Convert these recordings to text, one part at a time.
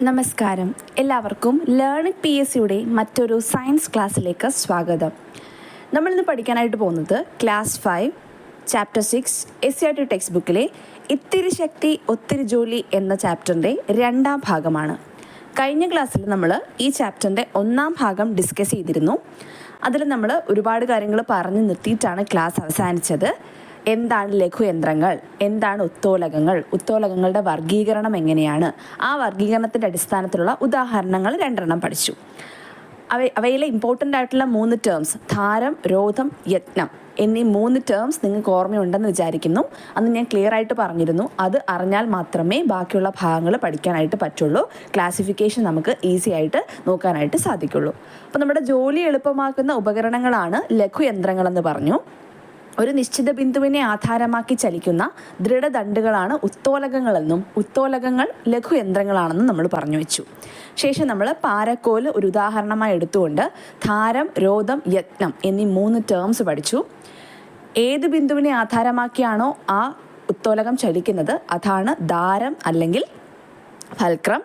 നമസ്കാരം. എല്ലാവർക്കും ലേണിംഗ് PSCയുടെ മറ്റൊരു സയൻസ് ക്ലാസ്സിലേക്ക് സ്വാഗതം. നമ്മളിന്ന് പഠിക്കാനായിട്ട് പോകുന്നത് ക്ലാസ് 5 ചാപ്റ്റർ 6 SCERT ടെക്സ്റ്റ് ബുക്കിലെ ഇത്തിരി ശക്തി ഒത്തിരി ജോലി എന്ന ചാപ്റ്ററിൻ്റെ രണ്ടാം ഭാഗമാണ്. കഴിഞ്ഞ ക്ലാസ്സിൽ നമ്മൾ ഈ ചാപ്റ്ററിൻ്റെ ഒന്നാം ഭാഗം ഡിസ്കസ് ചെയ്തിരുന്നു. അതിൽ നമ്മൾ ഒരുപാട് കാര്യങ്ങൾ പറഞ്ഞു നിർത്തിയിട്ടാണ് ക്ലാസ് അവസാനിച്ചത്. എന്താണ് ലഘുയന്ത്രങ്ങൾ, എന്താണ് ഉത്തോലകങ്ങളുടെ വർഗീകരണം എങ്ങനെയാണ്, ആ വർഗീകരണത്തിൻ്റെ അടിസ്ഥാനത്തിലുള്ള ഉദാഹരണങ്ങൾ 2 പഠിച്ചു. അവയിലെ ഇമ്പോർട്ടൻ്റ് ആയിട്ടുള്ള 3 ടേംസ് ധാരം, രോധം, യത്നം എന്നീ 3 ടേംസ് നിങ്ങൾക്ക് ഓർമ്മയുണ്ടെന്ന് വിചാരിക്കുന്നു. അന്ന് ഞാൻ ക്ലിയർ ആയിട്ട് പറഞ്ഞിരുന്നു. അത് അറിഞ്ഞാൽ മാത്രമേ ബാക്കിയുള്ള ഭാഗങ്ങൾ പഠിക്കാനായിട്ട് പറ്റുള്ളൂ. ക്ലാസിഫിക്കേഷൻ നമുക്ക് ഈസി ആയിട്ട് നോക്കാനായിട്ട് സാധിക്കുള്ളൂ. അപ്പോൾ നമ്മുടെ ജോലി എളുപ്പമാക്കുന്ന ഉപകരണങ്ങളാണ് ലഘുയന്ത്രങ്ങളെന്ന് പറഞ്ഞു. ഒരു നിശ്ചിത ബിന്ദുവിനെ ആധാരമാക്കി ചലിക്കുന്ന ദൃഢദണ്ഡുകളാണ് ഉത്തോലകങ്ങളെന്നും ഉത്തോലകങ്ങൾ ലഘുയന്ത്രങ്ങളാണെന്നും നമ്മൾ പറഞ്ഞു വെച്ചു. ശേഷം നമ്മൾ പാരക്കോല് ഒരു ഉദാഹരണമായി എടുത്തുകൊണ്ട് ധാരം, രോധം, യത്നം എന്നീ 3 ടേംസ് പഠിച്ചു. ഏത് ബിന്ദുവിനെ ആധാരമാക്കിയാണോ ആ ഉത്തോലകം ചലിക്കുന്നത് അതാണ് ധാരം അല്ലെങ്കിൽ ഫൽക്രം.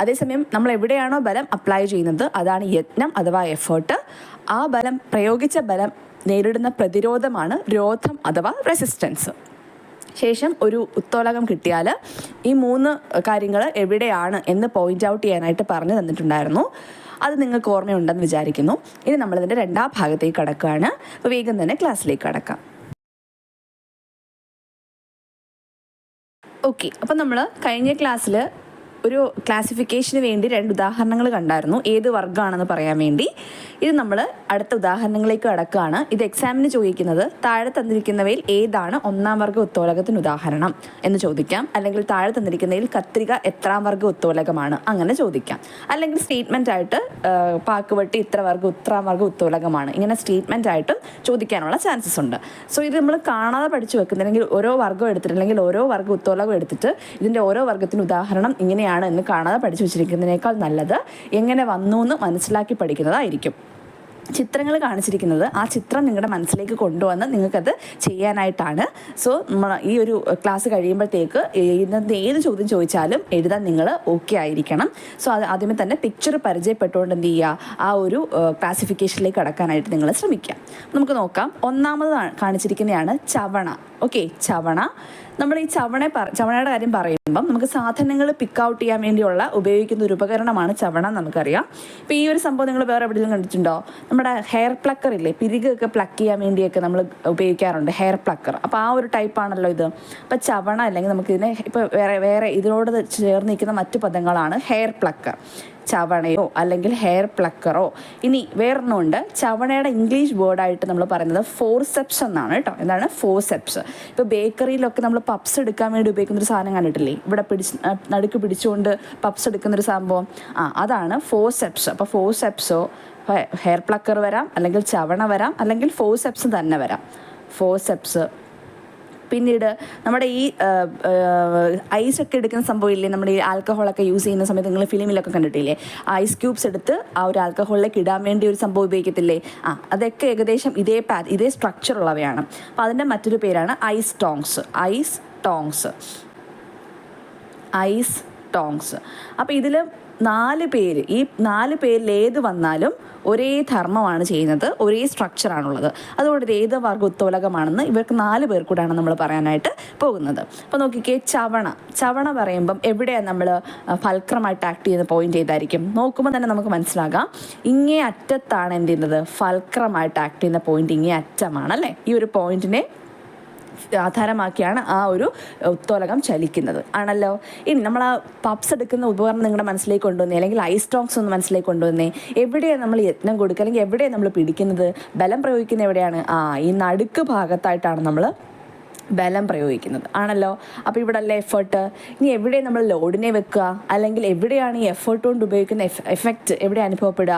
അതേസമയം നമ്മൾ എവിടെയാണോ ബലം അപ്ലൈ ചെയ്യുന്നത് അതാണ് യത്നം അഥവാ എഫേർട്ട്. ആ ബലം പ്രയോഗിച്ച ബലം നേരിടുന്ന പ്രതിരോധമാണ് രോധം അഥവാ റെസിസ്റ്റൻസ്. ശേഷം ഒരു ഉത്തോലകം കിട്ടിയാൽ ഈ 3 കാര്യങ്ങൾ എവിടെയാണ് എന്ന് പോയിന്റ് ഔട്ട് ചെയ്യാനായിട്ട് പറഞ്ഞു തന്നിട്ടുണ്ടായിരുന്നു. അത് നിങ്ങൾക്ക് ഓർമ്മയുണ്ടെന്ന് വിചാരിക്കുന്നു. ഇനി നമ്മളിതിൻ്റെ രണ്ടാം ഭാഗത്തേക്ക് കടക്കുകയാണ്. അപ്പോൾ വേഗം തന്നെ ക്ലാസ്സിലേക്ക് കടക്കാം. ഓക്കെ, അപ്പം നമ്മൾ കഴിഞ്ഞ ക്ലാസ്സിൽ ഒരു ക്ലാസിഫിക്കേഷന് വേണ്ടി 2 ഉദാഹരണങ്ങൾ കണ്ടായിരുന്നു, ഏത് വർഗ്ഗമാണെന്ന് പറയാൻ വേണ്ടി. ഇത് നമ്മൾ അടുത്ത ഉദാഹരണങ്ങളിലേക്ക് കടക്കുകയാണ്. ഇത് എക്സാമിന് ചോദിക്കുന്നത് താഴെ തന്നിരിക്കുന്നവയിൽ ഏതാണ് 1-ാം വർഗ്ഗ ഉത്തോലകത്തിന് ഉദാഹരണം എന്ന് ചോദിക്കാം. അല്ലെങ്കിൽ താഴെ തന്നിരിക്കുന്നതിൽ കത്രിക എത്രാം വർഗ്ഗ ഉത്തോലകമാണ് അങ്ങനെ ചോദിക്കാം. അല്ലെങ്കിൽ സ്റ്റേറ്റ്മെൻ്റ് ആയിട്ട് പാക്കുവട്ടി ഇത്രാം വർഗ്ഗ ഉത്തോലകമാണ്, ഇങ്ങനെ സ്റ്റേറ്റ്മെൻ്റ് ആയിട്ടും ചോദിക്കാനുള്ള ചാൻസസ് ഉണ്ട്. സോ ഇത് നമ്മൾ കാണാതെ പഠിച്ചു വെക്കുന്നില്ലെങ്കിൽ ഓരോ വർഗ്ഗം എടുത്തിട്ട് അല്ലെങ്കിൽ ഓരോ വർഗ്ഗ ഉത്തോലകം എടുത്തിട്ട് ഇതിൻ്റെ ഓരോ വർഗ്ഗത്തിന് ഉദാഹരണം ഇങ്ങനെയാണ് എന്ന് കാണാതെ പഠിച്ചു വെച്ചിരിക്കുന്നതിനേക്കാൾ നല്ലത് എങ്ങനെ വന്നു എന്ന് മനസ്സിലാക്കി പഠിക്കുന്നതായിരിക്കും. ചിത്രങ്ങൾ കാണിച്ചിരിക്കുന്നത് ആ ചിത്രം നിങ്ങളുടെ മനസ്സിലേക്ക് കൊണ്ടുവന്ന് നിങ്ങൾക്കത് ചെയ്യാനായിട്ടാണ്. സോ നമ്മൾ ഈ ഒരു ക്ലാസ് കഴിയുമ്പോഴത്തേക്ക് ഇന്നത്തെ ഏത് ചോദ്യം ചോദിച്ചാലും എഴുതാൻ നിങ്ങൾ ഓക്കെ ആയിരിക്കണം. സോ അത് ആദ്യമേ തന്നെ പിക്ചർ പരിചയപ്പെട്ടുകൊണ്ട് എന്ത് ചെയ്യുക, ആ ഒരു ക്ലാസിഫിക്കേഷനിലേക്ക് കടക്കാനായിട്ട് നിങ്ങൾ ശ്രമിക്കാം. നമുക്ക് നോക്കാം. ഒന്നാമത് കാണിച്ചിരിക്കുന്നതാണ് ചവണ. ഓക്കെ, ചവണ. നമ്മൾ ഈ ചവണയുടെ കാര്യം പറയുമ്പം നമുക്ക് സാധനങ്ങൾ പിക്ക് ഔട്ട് ചെയ്യാൻ വേണ്ടിയുള്ള ഉപയോഗിക്കുന്ന ഒരു ഉപകരണമാണ് ചവണ, നമുക്കറിയാം. ഇപ്പോൾ ഈ ഒരു സംഭവം നിങ്ങൾ വേറെ എവിടെയെങ്കിലും കണ്ടിട്ടുണ്ടോ? നമ്മുടെ ഹെയർ പ്ലക്കർ ഇല്ലേ, പിരികൊക്കെ പ്ലക്ക് ചെയ്യാൻ വേണ്ടിയൊക്കെ നമ്മൾ ഉപയോഗിക്കാറുണ്ട് ഹെയർ പ്ലക്കർ. അപ്പോൾ ആ ഒരു ടൈപ്പാണല്ലോ ഇത്. അപ്പോൾ ചവണ അല്ലെങ്കിൽ നമുക്കിതിനെ ഇപ്പോൾ വേറെ ഇതിനോട് ചേർന്ന് നിൽക്കുന്ന മറ്റു പദങ്ങളാണ് ഹെയർ പ്ലക്കർ, ചവണയോ അല്ലെങ്കിൽ ഹെയർ പ്ലക്കറോ. ഇനി വേറൊന്നുണ്ട്, ചവണയുടെ ഇംഗ്ലീഷ് വേർഡായിട്ട് നമ്മൾ പറയുന്നത് ഫോർസെപ്സ് എന്നാണ് കേട്ടോ. എന്താണ് ഫോർസെപ്സ്? ഇപ്പോൾ ബേക്കറിയിലൊക്കെ നമ്മൾ പപ്സ് എടുക്കാൻ വേണ്ടി ഉപയോഗിക്കുന്നൊരു സാധനം കണ്ടിട്ടില്ലേ, ഇവിടെ നടുക്ക് പിടിച്ചുകൊണ്ട് പപ്സ് എടുക്കുന്നൊരു സംഭവം, അതാണ് ഫോർസെപ്സ്. അപ്പോൾ ഫോർസെപ്സോ ഹെയർ പ്ലക്കർ വരാം, അല്ലെങ്കിൽ ചവണ വരാം, അല്ലെങ്കിൽ ഫോർസെപ്സ് തന്നെ വരാം. ഫോർസെപ്സ്. പിന്നീട് നമ്മുടെ ഈ ഐസൊക്കെ എടുക്കുന്ന സംഭവം ഇല്ലേ, നമ്മുടെ ഈ ആൽക്കഹോളൊക്കെ യൂസ് ചെയ്യുന്ന സമയത്ത് നിങ്ങൾ ഫിലിമിലൊക്കെ കണ്ടിട്ടില്ലേ, ഐസ് ക്യൂബ്സ് എടുത്ത് ആ ഒരു ആൽക്കഹോളിലേക്ക് ഇടാൻ വേണ്ടി ഒരു സംഭവം ഉപയോഗിക്കത്തില്ലേ, അതൊക്കെ ഏകദേശം ഇതേ സ്ട്രക്ചർ ഉള്ളവയാണ്. അപ്പോൾ അതിൻ്റെ മറ്റൊരു പേരാണ് ഐസ് ടോങ്സ്. അപ്പോൾ ഇതിൽ 4 പേര്, ഈ 4 പേരിൽ ഏത് വന്നാലും ഒരേ ധർമ്മമാണ് ചെയ്യുന്നത്, ഒരേ സ്ട്രക്ചറാണുള്ളത്. അതുകൊണ്ട് ഇത് ഏത് വർഗ്ഗ ഉത്തോലകമാണെന്ന് ഇവർക്ക് 4 പേർ കൂടാണ് നമ്മൾ പറയാനായിട്ട് പോകുന്നത്. അപ്പോൾ നോക്കിക്കേ, ചവണ പറയുമ്പം എവിടെയാണ് നമ്മൾ ഫൽക്രമായിട്ട് ആക്ട് ചെയ്യുന്ന പോയിന്റ് ചെയ്തായിരിക്കും? നോക്കുമ്പോൾ തന്നെ നമുക്ക് മനസ്സിലാകാം, ഇങ്ങേ അറ്റത്താണ് എന്ത് ചെയ്യുന്നത്, ഫൽക്രമായിട്ട് ആക്ട് ചെയ്യുന്ന പോയിന്റ് ഇങ്ങേ അറ്റമാണ് അല്ലേ. ഈ ഒരു പോയിന്റിനെ ആധാരമാക്കിയാണ് ആ ഒരു ഉത്തോലകം ചലിക്കുന്നത് ആണല്ലോ. ഇനി നമ്മൾ ആ പപ്സ് എടുക്കുന്ന ഉപകരണം നിങ്ങളുടെ മനസ്സിലേക്ക് കൊണ്ടുവന്നേ, അല്ലെങ്കിൽ ഐസ് ടോങ്സ് ഒന്ന് മനസ്സിലേക്ക് കൊണ്ടുവന്നേ. എവിടെയാണ് നമ്മൾ യത്നം കൊടുക്കുക, അല്ലെങ്കിൽ എവിടെയാണ് നമ്മൾ പിടിക്കുന്നത്, ബലം പ്രയോഗിക്കുന്നത് എവിടെയാണ്? ഈ നടുക്ക് ഭാഗത്തായിട്ടാണ് നമ്മൾ ബലം പ്രയോഗിക്കുന്നത് ആണല്ലോ. അപ്പോൾ ഇവിടെ അല്ലേ എഫേർട്ട്. ഇനി എവിടെ നമ്മൾ ലോഡിനെ വെക്കുക, അല്ലെങ്കിൽ എവിടെയാണ് ഈ എഫേർട്ട് കൊണ്ട് ഉപയോഗിക്കുന്ന എഫക്റ്റ് എവിടെ അനുഭവപ്പെടുക?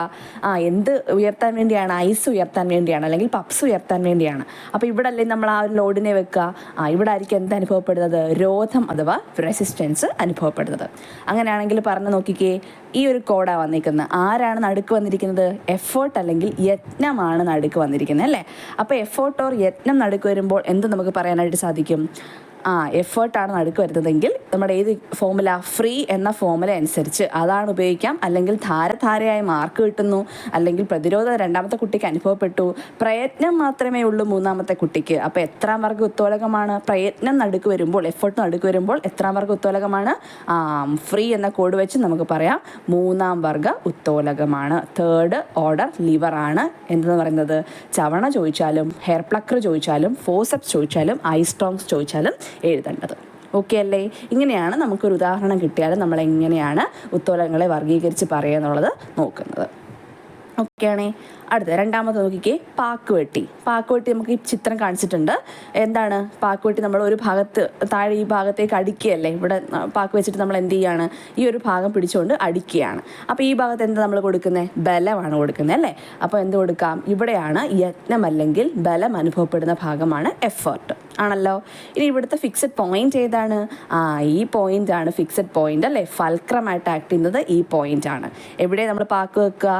എന്ത് ഉയർത്താൻ വേണ്ടിയാണ്? ഐസ് ഉയർത്താൻ വേണ്ടിയാണ്, അല്ലെങ്കിൽ പപ്സ് ഉയർത്താൻ വേണ്ടിയാണ്. അപ്പോൾ ഇവിടെ അല്ലേ നമ്മൾ ആ ഒരു ലോഡിനെ വെക്കുക. ഇവിടെ ആയിരിക്കും എന്ത് അനുഭവപ്പെടുന്നത്? രോധം അഥവാ റെസിസ്റ്റൻസ് അനുഭവപ്പെടുന്നത്. അങ്ങനെയാണെങ്കിൽ പറഞ്ഞു നോക്കിക്കേ, ഈ ഒരു കോഡാണ് വന്നിരിക്കുന്നത്. ആരാണ് നടുക്ക് വന്നിരിക്കുന്നത്? എഫേർട്ട് അല്ലെങ്കിൽ യത്നമാണ് നടുക്ക് വന്നിരിക്കുന്നത് അല്ലേ. അപ്പോൾ എഫേർട്ട് ഓർ യത്നം നടുക്ക് വരുമ്പോൾ എന്ത് നമുക്ക് പറയാനായിട്ട് സാധിക്കും? എഫേർട്ടാണ് നടുക്ക് വരുന്നതെങ്കിൽ നമ്മുടെ ഏത് ഫോമുല, ഫ്രീ എന്ന ഫോമുല അനുസരിച്ച് അതാണ് ഉപയോഗിക്കാം. അല്ലെങ്കിൽ ധാരധാരയായി മാർക്ക് കിട്ടുന്നു, അല്ലെങ്കിൽ പ്രതിരോധം രണ്ടാമത്തെ കുട്ടിക്ക് അനുഭവപ്പെട്ടു, പ്രയത്നം മാത്രമേ ഉള്ളൂ മൂന്നാമത്തെ കുട്ടിക്ക്. അപ്പോൾ എത്രാം വർഗ്ഗ ഉത്തോലകമാണ്? പ്രയത്നം നടുക്ക് വരുമ്പോൾ, എഫേർട്ട് നടുക്ക് വരുമ്പോൾ എത്രാം വർഗ്ഗ ഉത്തോലകമാണ്? ഫ്രീ എന്ന കോഡ് വെച്ച് നമുക്ക് പറയാം മൂന്നാം വർഗ്ഗ ഉത്തോലകമാണ്. തേർഡ് ഓർഡർ ലിവറാണ് എന്തെന്ന് പറയുന്നത്. ചവണ ചോദിച്ചാലും ഹെയർ പ്ലക്കർ ചോദിച്ചാലും ഫോസെപ്സ് ചോദിച്ചാലും ഐ സ്ട്രോങ്സ് ചോദിച്ചാലും എഴുതേണ്ടത്. ഓക്കെ അല്ലേ? ഇങ്ങനെയാണ് നമുക്കൊരു ഉദാഹരണം കിട്ടിയാൽ നമ്മൾ എങ്ങനെയാണ് ഉത്തോലകങ്ങളെ വർഗീകരിച്ച് പറയുക എന്നുള്ളത് നോക്കുന്നത്. ഓക്കെയാണേ. അടുത്ത രണ്ടാമത് നോക്കിക്കേ, പാക്കുവെട്ടി. പാക്കുവെട്ടി നമുക്ക് ഈ ചിത്രം കാണിച്ചിട്ടുണ്ട്. എന്താണ് പാക്കുവെട്ടി? നമ്മൾ ഒരു ഭാഗത്ത് താഴെ ഈ ഭാഗത്തേക്ക് അടിക്കുകയല്ലേ. ഇവിടെ പാക്ക് വെച്ചിട്ട് നമ്മൾ എന്ത് ചെയ്യുകയാണ്? ഈ ഒരു ഭാഗം പിടിച്ചുകൊണ്ട് അടിക്കുകയാണ്. അപ്പോൾ ഈ ഭാഗത്ത് എന്താ നമ്മൾ കൊടുക്കുന്നത്? ബലമാണ് കൊടുക്കുന്നത് അല്ലേ. അപ്പോൾ എന്ത് കൊടുക്കാം? ഇവിടെയാണ് യത്നം അല്ലെങ്കിൽ ബലം അനുഭവപ്പെടുന്ന ഭാഗമാണ് എഫേർട്ട് ആണല്ലോ. ഇനി ഇവിടുത്തെ ഫിക്സഡ് പോയിന്റ് ഏതാണ്? ഈ പോയിന്റ് ആണ് ഫിക്സഡ് പോയിന്റ് അല്ലേ. ഫൽക്രമായിട്ട് ആക്ട് ചെയ്യുന്നത് ഈ പോയിന്റ് ആണ്. എവിടെ നമ്മൾ പാക്ക് വെക്കുക?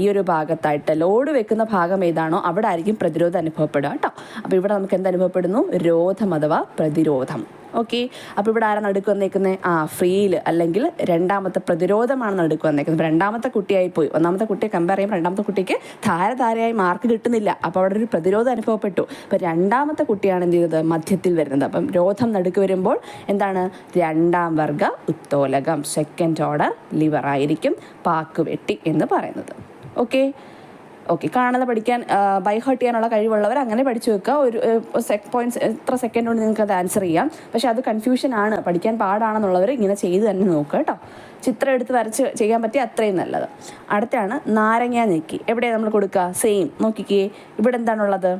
ഈ ഒരു ഭാഗത്തായിട്ട് ലോഡ് വെക്കുന്ന ഭാഗം ഏതാണോ അവിടെ ആയിരിക്കും പ്രതിരോധം അനുഭവപ്പെടുക കേട്ടോ. അപ്പോൾ ഇവിടെ നമുക്ക് എന്ത് അനുഭവപ്പെടുന്നു? രോധം അഥവാ പ്രതിരോധം. ഓക്കെ. അപ്പോൾ ഇവിടെ ആരാണ് നടുക്ക് വന്നേക്കുന്നത്? ഫ്രീയിൽ അല്ലെങ്കിൽ രണ്ടാമത്തെ പ്രതിരോധമാണ് നടുക്ക് വന്നേക്കുന്നത്. രണ്ടാമത്തെ കുട്ടിയായി പോയി. ഒന്നാമത്തെ കുട്ടിയെ കമ്പയർ ചെയ്യുമ്പോൾ രണ്ടാമത്തെ കുട്ടിക്ക് ധാരധാരയായി മാർക്ക് കിട്ടുന്നില്ല. അപ്പോൾ അവിടെ ഒരു പ്രതിരോധം അനുഭവപ്പെട്ടു. അപ്പോൾ രണ്ടാമത്തെ കുട്ടിയാണ് എന്ത് ചെയ്തത്? മധ്യത്തിൽ വരുന്നത്. അപ്പം രോധം നടുക്ക് വരുമ്പോൾ എന്താണ്? രണ്ടാം വർഗ്ഗ ഉത്തോലകം, സെക്കൻഡ് ഓർഡർ ലിവർ ആയിരിക്കും പാക്കുവെട്ടി എന്ന് പറയുന്നത്. ഓക്കെ. കാണാതെ പഠിക്കാൻ ബൈ ഹാർട്ട് ചെയ്യാനുള്ള കഴിവുള്ളവർ അങ്ങനെ പഠിച്ചു വെക്കുക. ഒരു പോയിന്റ്സ് എത്ര സെക്കൻഡ് കൊണ്ട് നിങ്ങൾക്ക് അത് ആൻസർ ചെയ്യാം. പക്ഷെ അത് കൺഫ്യൂഷൻ ആണ്, പഠിക്കാൻ പാടാണെന്നുള്ളവർ ഇങ്ങനെ ചെയ്ത് തന്നെ നോക്കുക കേട്ടോ. ചിത്രം എടുത്ത് വരച്ച് ചെയ്യാൻ പറ്റിയ അത്രയും നല്ലത്. അടുത്താണ് നാരങ്ങ ഞെക്കി. എവിടെയാണ് നമ്മൾ കൊടുക്കുക? സെയിം. നോക്കിക്കേ, ഇവിടെ എന്താണുള്ളത്?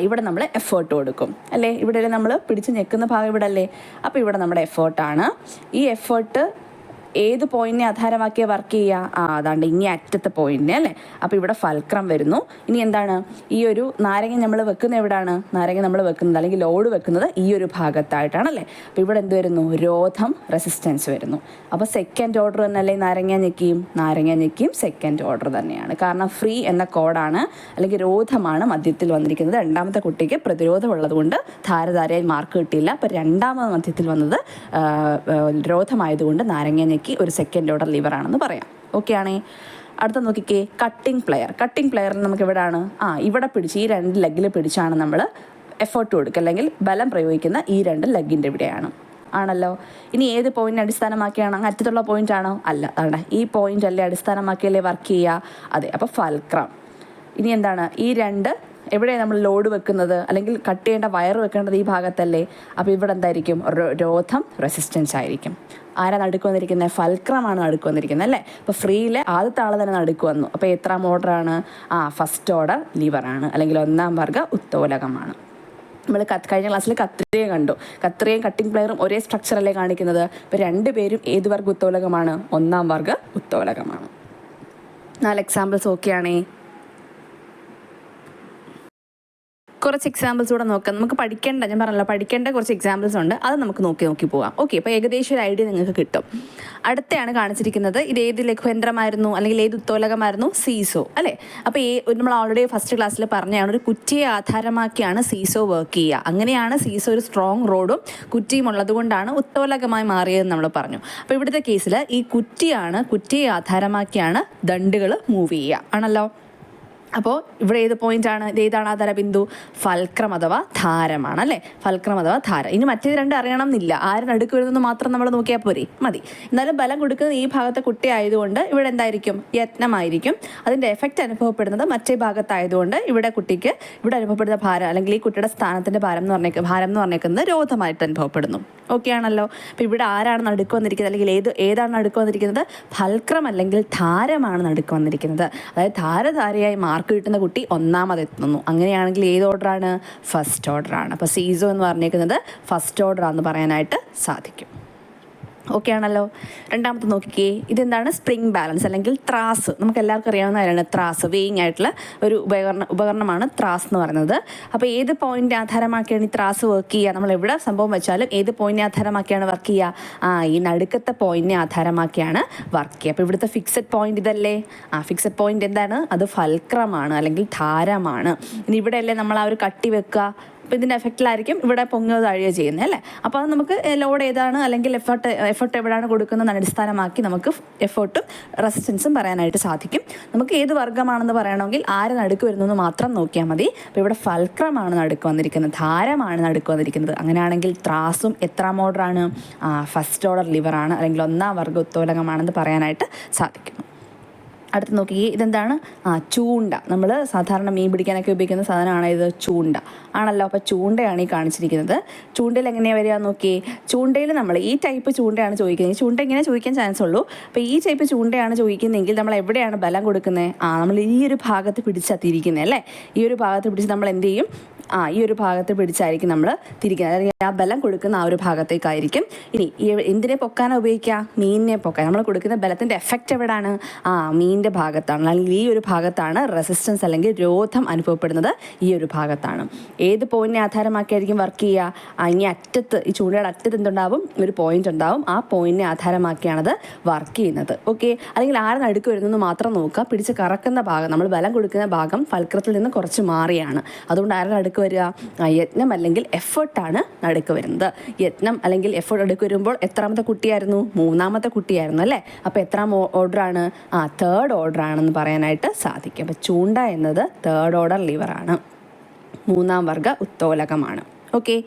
ഇവിടെ നമ്മൾ എഫേർട്ട് കൊടുക്കും അല്ലേ. ഇവിടെ നമ്മൾ പിടിച്ച് ഞെക്കുന്ന ഭാഗം ഇവിടെ അല്ലേ. അപ്പോൾ ഇവിടെ നമ്മുടെ എഫേർട്ടാണ്. ഈ എഫേർട്ട് ഏത് പോയിന്റിനെ ആധാരമാക്കിയ വർക്ക് ചെയ്യുക? അതാണ്ട് ഇനി അറ്റത്തെ പോയിന്റിനെ അല്ലേ. അപ്പോൾ ഇവിടെ ഫൽക്രം വരുന്നു. ഇനി എന്താണ്? ഈ ഒരു നാരങ്ങ നമ്മൾ വെക്കുന്നത് എവിടെയാണ്? നാരങ്ങ നമ്മൾ വെക്കുന്നത് അല്ലെങ്കിൽ ലോഡ് വെക്കുന്നത് ഈ ഒരു ഭാഗത്തായിട്ടാണല്ലേ. അപ്പോൾ ഇവിടെ എന്ത് വരുന്നു? രോധം, റെസിസ്റ്റൻസ് വരുന്നു. അപ്പോൾ സെക്കൻഡ് ഓർഡർ തന്നെയല്ലേ നാരങ്ങ ഞെക്കിയും സെക്കൻഡ് ഓർഡർ തന്നെയാണ്. കാരണം ഫ്രീ എന്ന കോഡാണ് അല്ലെങ്കിൽ രോധമാണ് മധ്യത്തിൽ വന്നിരിക്കുന്നത്. രണ്ടാമത്തെ കുട്ടിക്ക് പ്രതിരോധം ഉള്ളതുകൊണ്ട് ധാരധാരയായി മാർക്ക് കിട്ടിയില്ല. അപ്പോൾ രണ്ടാമത് മധ്യത്തിൽ വന്നത് രോധമായതുകൊണ്ട് നാരങ്ങ ഒരു സെക്കൻഡ് ഓർഡർ ലിവർ ആണെന്ന് പറയാം. ഓക്കെ ആണേ. അടുത്ത നോക്കിക്കേ, കട്ടിംഗ് പ്ലെയറിന് നമുക്ക് എവിടെയാണ്? ഇവിടെ പിടിച്ച് ഈ രണ്ട് ലെഗിൽ പിടിച്ചാണ് നമ്മൾ എഫേർട്ട് കൊടുക്കുക അല്ലെങ്കിൽ ബലം പ്രയോഗിക്കുന്ന ഈ രണ്ട് ലെഗിൻ്റെ ഇവിടെയാണ് ആണല്ലോ. ഇനി ഏത് പോയിന്റിനെ അടിസ്ഥാനമാക്കിയാണ്? അറ്റത്തുള്ള പോയിന്റ് ആണോ? അല്ല. അതാണ് ഈ പോയിന്റ് അല്ലേ അടിസ്ഥാനമാക്കിയല്ലേ വർക്ക് ചെയ്യുക. അതെ. അപ്പോൾ ഫൽക്രം. ഇനി എന്താണ്? ഈ രണ്ട് എവിടെയാണ് നമ്മൾ ലോഡ് വെക്കുന്നത് അല്ലെങ്കിൽ കട്ട് ചെയ്യേണ്ട വയർ വെക്കേണ്ടത് ഈ ഭാഗത്തല്ലേ. അപ്പോൾ ഇവിടെ എന്തായിരിക്കും? രോധം, റെസിസ്റ്റൻസ് ആയിരിക്കും. ആരാ നടുക്ക് വന്നിരിക്കുന്നത്? ഫൽക്രമാണ് നടുക്ക് വന്നിരിക്കുന്നത് അല്ലേ. അപ്പോൾ ഫ്രീയിലെ ആദ്യത്തെ ആൾ തന്നെ നടുക്ക് വന്നു. അപ്പോൾ എത്രാം ഓർഡറാണ്? ഫസ്റ്റ് ഓർഡർ ലിവറാണ് അല്ലെങ്കിൽ ഒന്നാം വർഗ്ഗ ഉത്തോലകമാണ്. നമ്മൾ കഴിഞ്ഞ ക്ലാസ്സിൽ കത്രിക കണ്ടു. കത്രികയും കട്ടിംഗ് പ്ലെയറും ഒരേ സ്ട്രക്ചറല്ലേ കാണിക്കുന്നത്. അപ്പോൾ രണ്ടുപേരും ഏത് വർഗ്ഗ ഉത്തോലകമാണ്? ഒന്നാം വർഗ്ഗ ഉത്തോലകമാണ്. 4 എക്സാമ്പിൾസ് ഓക്കെയാണേ. കുറച്ച് എക്സാമ്പിൾസ് കൂടെ നോക്കാം. നമുക്ക് പഠിക്കേണ്ട, ഞാൻ പറഞ്ഞല്ലോ പഠിക്കേണ്ട കുറച്ച് എക്സാമ്പിൾസ് ഉണ്ട്. അത് നമുക്ക് നോക്കി പോവാം. ഓക്കെ. അപ്പോൾ ഏകദേശം ഒരു ഐഡിയ നിങ്ങൾക്ക് കിട്ടും. അടുത്താണ് കാണിച്ചിരിക്കുന്നത്. ഇത് ഏത് ലഘുയന്ത്രമായിരുന്നു അല്ലെങ്കിൽ ഏത് ഉത്തോലകമായിരുന്നു? സീസോ അല്ലേ. അപ്പോൾ നമ്മൾ ഓൾറെഡി ഫസ്റ്റ് ക്ലാസ്സിൽ പറഞ്ഞതാണ്, ഒരു കുറ്റിയെ ആധാരമാക്കിയാണ് സീസോ വർക്ക് ചെയ്യുക. അങ്ങനെയാണ് സീസോ ഒരു സ്ട്രോങ് റോഡും കുറ്റിയും ഉള്ളതുകൊണ്ടാണ് ഉത്തോലകമായി മാറിയതെന്ന് നമ്മൾ പറഞ്ഞു. അപ്പോൾ ഇവിടുത്തെ കേസിൽ ഈ കുറ്റിയെ ആധാരമാക്കിയാണ് ദണ്ടുകൾ മൂവ് ചെയ്യുക ആണല്ലോ. അപ്പോൾ ഇവിടെ ഏത് പോയിന്റാണ്? ഏതാണ് ആധാരബിന്ദു? ഫൽക്രം അഥവാ ധാരമാണ് അല്ലേ. ഫൽക്രം അഥവാ ധാര. ഇനി മറ്റേത് രണ്ട് അറിയണം എന്നില്ല. ആരും നടുക്ക് വരുന്നത് മാത്രം നമ്മൾ നോക്കിയാൽ പോരെ, മതി. എന്നാലും ബലം കൊടുക്കുന്നത് ഈ ഭാഗത്തെ കുട്ടി ആയതുകൊണ്ട് ഇവിടെ എന്തായിരിക്കും? യത്നമായിരിക്കും. അതിൻ്റെ എഫക്റ്റ് അനുഭവപ്പെടുന്നത് മറ്റേ ഭാഗത്തായതുകൊണ്ട് ഇവിടെ കുട്ടിക്ക് ഇവിടെ അനുഭവപ്പെടുന്ന ഭാരം അല്ലെങ്കിൽ ഈ കുട്ടിയുടെ സ്ഥാനത്തിൻ്റെ ഭാരം എന്ന് പറഞ്ഞേക്കുന്നത് രോധമായിട്ട് അനുഭവപ്പെടുന്നു. ഓക്കെ ആണല്ലോ. അപ്പോൾ ഇവിടെ ആരാണ് നടുക്ക് വന്നിരിക്കുന്നത് അല്ലെങ്കിൽ ഏതാണ് നടുക്ക് വന്നിരിക്കുന്നത്? ഫൽക്രം അല്ലെങ്കിൽ ധാരമാണ് നടുക്ക് വന്നിരിക്കുന്നത്. അതായത് ധാരധാരയായി മാർക്ക് കിട്ടുന്ന കുട്ടി ഒന്നാമതെത്തുന്നു. അങ്ങനെയാണെങ്കിൽ ഏത് ഓർഡറാണ്? ഫസ്റ്റ് ഓർഡറാണ്. അപ്പോൾ സീസോ എന്ന് പറഞ്ഞേക്കുന്നത് ഫസ്റ്റ് ഓർഡറാണെന്ന് പറയാനായിട്ട് സാധിക്കും. ഓക്കെ ആണല്ലോ. രണ്ടാമത്തെ നോക്കിക്കേ, ഇതെന്താണ്? സ്പ്രിംഗ് ബാലൻസ് അല്ലെങ്കിൽ ത്രാസ്. നമുക്ക് എല്ലാവർക്കും അറിയാവുന്ന കാര്യമാണ് ത്രാസ്. വെയിങ് ആയിട്ടുള്ള ഒരു ഉപകരണമാണ് ത്രാസ് എന്ന് പറയുന്നത്. അപ്പോൾ ഏത് പോയിന്റ് ആധാരമാക്കിയാണ് ഈ ത്രാസ് വർക്ക് ചെയ്യുക? നമ്മൾ എവിടെ സംഭവം വെച്ചാലും ഏത് പോയിന്റിനെ ആധാരമാക്കിയാണ് വർക്ക് ചെയ്യുക? ഈ നടുക്കത്തെ പോയിന്റിനെ ആധാരമാക്കിയാണ് വർക്ക് ചെയ്യുക. അപ്പോൾ ഇവിടുത്തെ ഫിക്സഡ് പോയിന്റ് ഇതല്ലേ. ഫിക്സഡ് പോയിന്റ് എന്താണ്? അത് ഫൽക്രമാണ് അല്ലെങ്കിൽ ധാരമാണ്. ഇനി ഇവിടെയല്ലേ നമ്മൾ ആ ഒരു കട്ടി വെക്കുക. അപ്പോൾ ഇതിൻ്റെ എഫക്റ്റിലായിരിക്കും ഇവിടെ പൊങ്ങുക താഴുകയോ ചെയ്യുന്നത് അല്ലേ. അപ്പോൾ അത് നമുക്ക് ലോഡ് ഏതാണ് അല്ലെങ്കിൽ എഫർട്ട് എവിടെയാണ് കൊടുക്കുന്നതെന്ന് അടിസ്ഥാനമാക്കി നമുക്ക് എഫേർട്ടും റെസിസ്റ്റൻസും പറയാനായിട്ട് സാധിക്കും. നമുക്ക് ഏത് വർഗ്ഗമാണെന്ന് പറയണമെങ്കിൽ ആര് നടുക്ക് വരുന്നു മാത്രം നോക്കിയാൽ മതി. അപ്പോൾ ഇവിടെ ഫൽക്രമാണ് നടുക്ക് വന്നിരിക്കുന്നത്, ധാരമാണ് നടുക്ക് വന്നിരിക്കുന്നത്. അങ്ങനെയാണെങ്കിൽ ത്രാസും എത്രാം ഓർഡറാണ്? ഫസ്റ്റ് ഓർഡർ ലിവറാണ്, അല്ലെങ്കിൽ ഒന്നാം വർഗ്ഗ ഉത്തോലകമാണെന്ന് പറയാനായിട്ട് സാധിക്കുന്നു. അടുത്ത് നോക്കിയേ, ഇതെന്താണ്? ചൂണ്ട. നമ്മൾ സാധാരണ മീൻ പിടിക്കാനൊക്കെ ഉപയോഗിക്കുന്ന സാധനമാണ് ഇത്, ചൂണ്ട ആണല്ലോ. അപ്പോൾ ചൂണ്ടയാണ് ഈ കാണിച്ചിരിക്കുന്നത്. ചൂണ്ടയിൽ എങ്ങനെയാണ് വരിക നോക്കിയേ. ചൂണ്ടയിൽ നമ്മൾ ഈ ടൈപ്പ് ചൂണ്ടയാണ് ചോദിക്കുന്നത്. ഈ ചൂണ്ട ഇങ്ങനെ ചോദിക്കാൻ ചാൻസ് ഉള്ളൂ. അപ്പോൾ ഈ ടൈപ്പ് ചൂണ്ടയാണ് ചോദിക്കുന്നതെങ്കിൽ നമ്മൾ എവിടെയാണ് ബലം കൊടുക്കുന്നത്? നമ്മൾ ഈ ഒരു ഭാഗത്ത് പിടിച്ചെത്തിയിരിക്കുന്നത് അല്ലേ. ഈ ഒരു ഭാഗത്ത് പിടിച്ച് നമ്മൾ എന്ത് ചെയ്യും? ഈ ഒരു ഭാഗത്ത് പിടിച്ചായിരിക്കും നമ്മൾ തിരിക്കുന്നത്. അല്ലെങ്കിൽ ആ ബലം കൊടുക്കുന്ന ആ ഒരു ഭാഗത്തേക്കായിരിക്കും. ഇനി എന്തിനെ പൊക്കാനാണ് ഉപയോഗിക്കുക? മീനിനെ പൊക്കാൻ. നമ്മൾ കൊടുക്കുന്ന ബലത്തിൻ്റെ എഫക്റ്റ് എവിടെയാണ്? മീനിൻ്റെ ഭാഗത്താണ്, അല്ലെങ്കിൽ ഈ ഒരു ഭാഗത്താണ് റെസിസ്റ്റൻസ് അല്ലെങ്കിൽ രോധം അനുഭവപ്പെടുന്നത് ഈ ഒരു ഭാഗത്താണ്. ഏത് പോയിന്റിനെ ആധാരമാക്കിയായിരിക്കും വർക്ക് ചെയ്യുക? ഇനി അറ്റത്ത്, ഈ ചൂണ്ടയുടെ അറ്റത്ത് എന്തുണ്ടാവും? ഒരു പോയിന്റ് ഉണ്ടാവും. ആ പോയിന്റിനെ ആധാരമാക്കിയാണത് വർക്ക് ചെയ്യുന്നത്. ഓക്കെ. അല്ലെങ്കിൽ ആരെ നടുക്ക് വരുന്നത് മാത്രം നോക്കുക. പിടിച്ച് കറക്കുന്ന ഭാഗം, നമ്മൾ ബലം കൊടുക്കുന്ന ഭാഗം ഫൽക്രത്തിൽ നിന്ന് കുറച്ച് മാറിയാണ്. അതുകൊണ്ട് ആരുടെ നടുക്ക് വരിക? യത്നം അല്ലെങ്കിൽ എഫേർട്ടാണ് നടുക്ക് വരുന്നത്. യത്നം അല്ലെങ്കിൽ എഫേർട്ട് നടുക്ക് വരുമ്പോൾ എത്രാമത്തെ കുട്ടിയായിരുന്നു? മൂന്നാമത്തെ കുട്ടിയായിരുന്നു അല്ലേ. അപ്പോൾ എത്രാം ഓർഡറാണ്? തേർഡ് ഓർഡർ ആണെന്ന് പറയാനായിട്ട് സാധിക്കും. അപ്പോൾ ചൂണ്ട എന്നത് തേർഡ് ഓർഡർ ലിവറാണ്, മൂന്നാം വർഗ്ഗ ഉത്തോലകമാണ്. ഓക്കെ.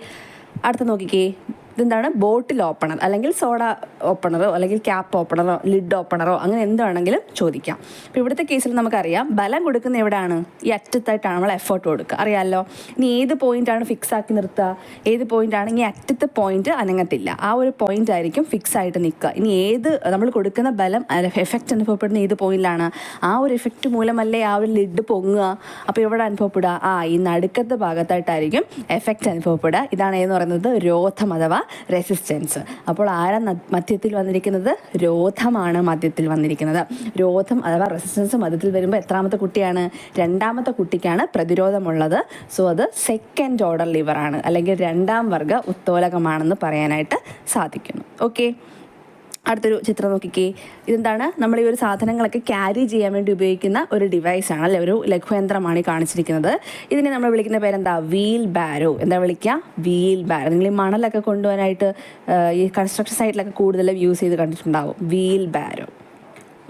അടുത്ത നോക്കിക്കേ, ഇതെന്താണ്? ബോട്ടിൽ ഓപ്പണർ അല്ലെങ്കിൽ സോഡ ഓപ്പണറോ അല്ലെങ്കിൽ ക്യാപ്പ് ഓപ്പണറോ ലിഡ് ഓപ്പണറോ അങ്ങനെ എന്താണെങ്കിലും ചോദിക്കാം. അപ്പോൾ ഇവിടുത്തെ കേസിൽ നമുക്കറിയാം ബലം കൊടുക്കുന്ന എവിടെയാണ്? ഈ അറ്റത്തായിട്ടാണ് നമ്മൾ എഫേർട്ട് കൊടുക്കുക, അറിയാമല്ലോ. ഇനി ഏത് പോയിൻ്റാണ് ഫിക്സ് ആക്കി നിർത്തുക? ഏത് പോയിൻ്റാണ്? ഇനി അറ്റത്തെ പോയിന്റ് അനങ്ങത്തില്ല, ആ ഒരു പോയിന്റ് ആയിരിക്കും ഫിക്സ് ആയിട്ട് നിൽക്കുക. ഇനി ഏത് നമ്മൾ കൊടുക്കുന്ന ബലം എഫക്റ്റ് അനുഭവപ്പെടുന്ന ഏത് പോയിന്റിലാണ്? ആ ഒരു എഫക്റ്റ് മൂലമല്ലേ ആ ഒരു ലിഡ് പൊങ്ങുക. അപ്പോൾ ഇവിടെ അനുഭവപ്പെടുക ഈ നടുക്കത്തെ ഭാഗത്തായിട്ടായിരിക്കും എഫക്റ്റ് അനുഭവപ്പെടുക. ഇതാണ് ഏതെന്ന് പറയുന്നത് രോധം അഥവാ റെസിസ്റ്റൻസ്. അപ്പോൾ ആരാ മധ്യത്തിൽ വന്നിരിക്കുന്നത്? രോധമാണ് മധ്യത്തിൽ വന്നിരിക്കുന്നത്. രോധം അഥവാ റെസിസ്റ്റൻസ് മധ്യത്തിൽ വരുമ്പോൾ എത്രാമത്തെ കുട്ടിയാണ്? രണ്ടാമത്തെ കുട്ടിക്കാണ് പ്രതിരോധമുള്ളത്. സോ അത് സെക്കൻഡ് ഓർഡർ ലിവറാണ്, അല്ലെങ്കിൽ രണ്ടാം വർഗ്ഗ ഉത്തോലകമാണെന്ന് പറയാനായിട്ട് സാധിക്കുന്നു. ഓക്കെ. അടുത്തൊരു ചിത്രം നോക്കിക്കേ. ഇതെന്താണ്? നമ്മൾ ഈ ഒരു സാധനങ്ങളൊക്കെ ക്യാരി ചെയ്യാൻ വേണ്ടി ഉപയോഗിക്കുന്ന ഒരു ഡിവൈസാണ് അല്ലേ, ഒരു ലഘുയന്ത്രമാണ് ഈ കാണിച്ചിരിക്കുന്നത്. ഇതിനെ നമ്മൾ വിളിക്കുന്ന പേരെന്താ? വീൽ ബാരോ. എന്താ വിളിക്കുക? വീൽ ബാരോ. നിങ്ങൾ ഈ മണലൊക്കെ കൊണ്ടുപോകാനായിട്ട് ഈ കൺസ്ട്രക്ഷൻ സൈറ്റിലൊക്കെ കൂടുതലും യൂസ് ചെയ്ത് കണ്ടിട്ടുണ്ടാവും, വീൽ ബാരോ.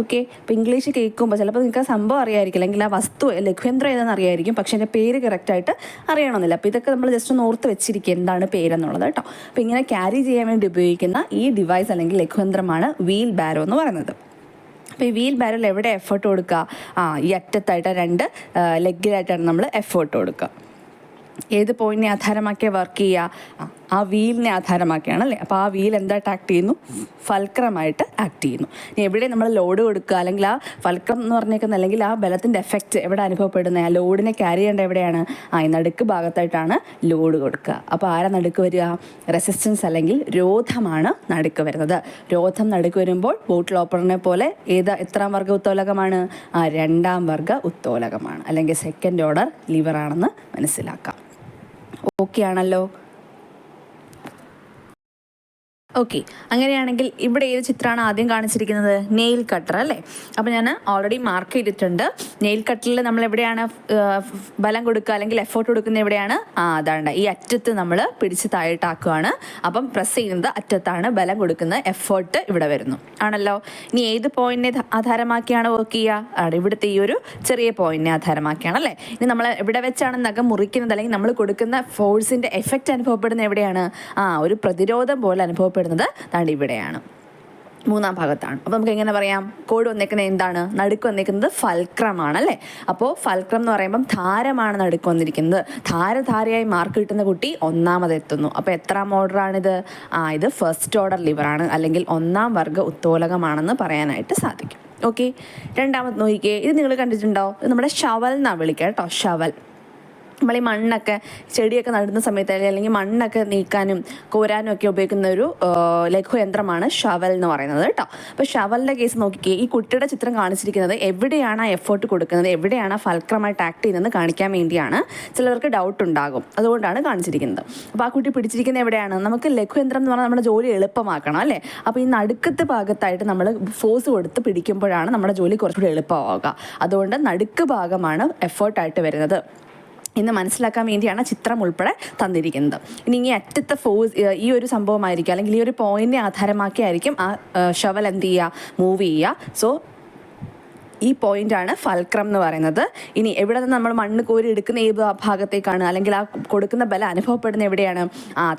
ഓക്കെ. അപ്പോൾ ഇംഗ്ലീഷ് കേൾക്കുമ്പോൾ ചിലപ്പോൾ നിങ്ങൾക്ക് ആ സംഭവം അറിയാമായിരിക്കും, അല്ലെങ്കിൽ ആ വസ്തു ലഘുയന്ത്രം ഏതെന്ന് അറിയായിരിക്കും, പക്ഷേ എൻ്റെ പേര് കറക്റ്റായിട്ട് അറിയണമെന്നില്ല. അപ്പോൾ ഇതൊക്കെ നമ്മൾ ജസ്റ്റ് ഒന്ന് ഓർത്ത് വെച്ചിരിക്കുക എന്താണ് പേരെന്നുള്ളത് കേട്ടോ. അപ്പോൾ ഇങ്ങനെ ക്യാരി ചെയ്യാൻ വേണ്ടി ഉപയോഗിക്കുന്ന ഈ ഡിവൈസ് അല്ലെങ്കിൽ ലഘുയന്ത്രമാണ് വീൽ ബാരോ എന്ന് പറയുന്നത്. അപ്പോൾ ഈ വീൽ ബാരോയിൽ എവിടെ എഫേർട്ട് കൊടുക്കുക? ഈ അറ്റത്തായിട്ട് രണ്ട് ലെഗിലായിട്ടാണ് നമ്മൾ എഫേർട്ട് കൊടുക്കുക. ഏത് പോയിന്റിനെ ആധാരമാക്കിയ വർക്ക് ചെയ്യുക? ആ വീലിനെ ആധാരമാക്കിയാണ് അല്ലേ. അപ്പോൾ ആ വീൽ എന്തായിട്ട് ആക്ട് ചെയ്യുന്നു? ഫൽക്രമായിട്ട് ആക്ട് ചെയ്യുന്നു. ഇനി എവിടെ നമ്മൾ ലോഡ് കൊടുക്കുക, അല്ലെങ്കിൽ ആ ഫൽക്രം എന്ന് പറഞ്ഞേക്കുന്ന അല്ലെങ്കിൽ ആ ബലത്തിൻ്റെ എഫക്റ്റ് എവിടെ അനുഭവപ്പെടുന്നത്? ആ ലോഡിനെ ക്യാരി ചെയ്യേണ്ട എവിടെയാണ്? ഈ നടുക്ക് ഭാഗത്തായിട്ടാണ് ലോഡ് കൊടുക്കുക. അപ്പോൾ ആരാ നടുക്ക് വരിക? റെസിസ്റ്റൻസ് അല്ലെങ്കിൽ രോധമാണ് നടുക്ക് വരുന്നത്. രോധം നടുക്ക് വരുമ്പോൾ ബോട്ടിൽ ഓപ്പണറിനെ പോലെ എത്രാം വർഗ്ഗ ഉത്തോലകമാണ്? രണ്ടാം വർഗ്ഗ ഉത്തോലകമാണ്, അല്ലെങ്കിൽ സെക്കൻഡ് ഓർഡർ ലിവറാണെന്ന് മനസ്സിലാക്കാം. ഓക്കെ ആണല്ലോ. ഓക്കെ. അങ്ങനെയാണെങ്കിൽ ഇവിടെ ഏത് ചിത്രമാണ് ആദ്യം കാണിച്ചിരിക്കുന്നത്? നെയിൽ കട്ടർ അല്ലേ. അപ്പോൾ ഞാൻ ഓൾറെഡി മാർക്ക് ചെയ്തിട്ടുണ്ട്. നെയിൽ കട്ടറിൽ നമ്മൾ എവിടെയാണ് ബലം കൊടുക്കുക അല്ലെങ്കിൽ എഫേർട്ട് കൊടുക്കുന്നത് എവിടെയാണ്? അതാണ്ട് ഈ അറ്റത്ത് നമ്മൾ പിടിച്ച് താഴോട്ടാക്കുകയാണ്. അപ്പം പ്രസ് ചെയ്യുന്നത് അറ്റത്താണ്, ബലം കൊടുക്കുന്ന എഫേർട്ട് ഇവിടെ വരുന്നു ആണല്ലോ. ഇനി ഏത് പോയിന്റിനെ ആധാരമാക്കിയാണ് വർക്ക് ചെയ്യുക? ഇവിടുത്തെ ഈ ഒരു ചെറിയ പോയിന്റിനെ ആധാരമാക്കിയാണ് അല്ലേ. ഇനി നമ്മൾ എവിടെ വെച്ചാണ് നഖം മുറിക്കുന്നത് അല്ലെങ്കിൽ നമ്മൾ കൊടുക്കുന്ന ഫോഴ്സിൻ്റെ എഫക്റ്റ് അനുഭവപ്പെടുന്നത് എവിടെയാണ്? ഒരു പ്രതിരോധം പോലെ അനുഭവപ്പെടുന്നത് താണ്ട് ഇവിടെയാണ്, മൂന്നാം ഭാഗത്താണ്. അപ്പോൾ നമുക്ക് എങ്ങനെ പറയാം? കോഡ് വന്നേക്കുന്നത് എന്താണ്? നടുക്ക് വന്നേക്കുന്നത് ഫൽക്രമാണ് അല്ലേ. അപ്പോൾ ഫൽക്രം എന്ന് പറയുമ്പം ധാരമാണ് നടുക്ക് വന്നിരിക്കുന്നത്. ധാരയായി മാർക്ക് കിട്ടുന്ന കുട്ടി ഒന്നാമതെത്തുന്നു. അപ്പോൾ എത്രാം ഓർഡറാണിത്? ഇത് ഫസ്റ്റ് ഓർഡർ ലിവറാണ്, അല്ലെങ്കിൽ ഒന്നാം വർഗ്ഗ ഉത്തോലകമാണെന്ന് പറയാനായിട്ട് സാധിക്കും. ഓക്കെ. രണ്ടാമത് നോക്കിക്കേ. ഇത് നിങ്ങൾ കണ്ടിട്ടുണ്ടോ? ഇത് നമ്മുടെ ഷവൽ എന്നാണ് വിളിക്കുക കേട്ടോ, ഷവൽ. നമ്മൾ ഈ മണ്ണൊക്കെ ചെടിയൊക്കെ നടുന്ന സമയത്ത് അല്ലെങ്കിൽ മണ്ണൊക്കെ നീക്കാനും കോരാനും ഒക്കെ ഉപയോഗിക്കുന്ന ഒരു ലഘുയന്ത്രമാണ് ഷവൽ എന്ന് പറയുന്നത് കേട്ടോ. അപ്പോൾ ഷവലിൻ്റെ കേസ് നോക്കിക്കേ. ഈ കുട്ടിയുടെ ചിത്രം കാണിച്ചിരിക്കുന്നത് എവിടെയാണ് ആ എഫേർട്ട് കൊടുക്കുന്നത്, എവിടെയാണ് ഫൽക്രമായിട്ട് ആക്ട് ചെയ്യുന്നത് കാണിക്കാൻ വേണ്ടിയാണ്. ചിലർക്ക് ഡൗട്ട് ഉണ്ടാകും, അതുകൊണ്ടാണ് കാണിച്ചിരിക്കുന്നത്. അപ്പോൾ ആ കുട്ടി പിടിച്ചിരിക്കുന്നത് എവിടെയാണ്? നമുക്ക് ലഘുയന്ത്രം എന്ന് പറഞ്ഞാൽ നമ്മുടെ ജോലി എളുപ്പമാക്കണം അല്ലേ. അപ്പോൾ ഈ നടുക്കത്തെ ഭാഗത്തായിട്ട് നമ്മൾ ഫോഴ്സ് കൊടുത്ത് പിടിക്കുമ്പോഴാണ് നമ്മുടെ ജോലി കുറച്ചുകൂടി എളുപ്പമാവുക. അതുകൊണ്ട് നടുക്ക് ഭാഗമാണ് എഫേർട്ടായിട്ട് വരുന്നത്. എന്ന് മനസ്സിലാക്കാൻ വേണ്ടിയാണ് ചിത്രം ഉൾപ്പെടെ തന്നിരിക്കുന്നത്. ഇനി ഈ അറ്റത്തെ ഫോഴ്സ് ഈ ഒരു സംഭവമായിരിക്കും, അല്ലെങ്കിൽ ഈ ഒരു പോയിന്റിനെ ആധാരമാക്കിയായിരിക്കും ആ ഷവൽ എന്ത് ചെയ്യുക, മൂവ് ചെയ്യുക. സോ ഈ പോയിന്റാണ് ഫൽക്രം എന്ന് പറയുന്നത്. ഇനി എവിടെ നിന്ന് നമ്മൾ മണ്ണ് കോരി എടുക്കുന്ന ഏത് ഭാഗത്തേക്കാണ്, അല്ലെങ്കിൽ ആ കൊടുക്കുന്ന ബലം അനുഭവപ്പെടുന്ന എവിടെയാണ്,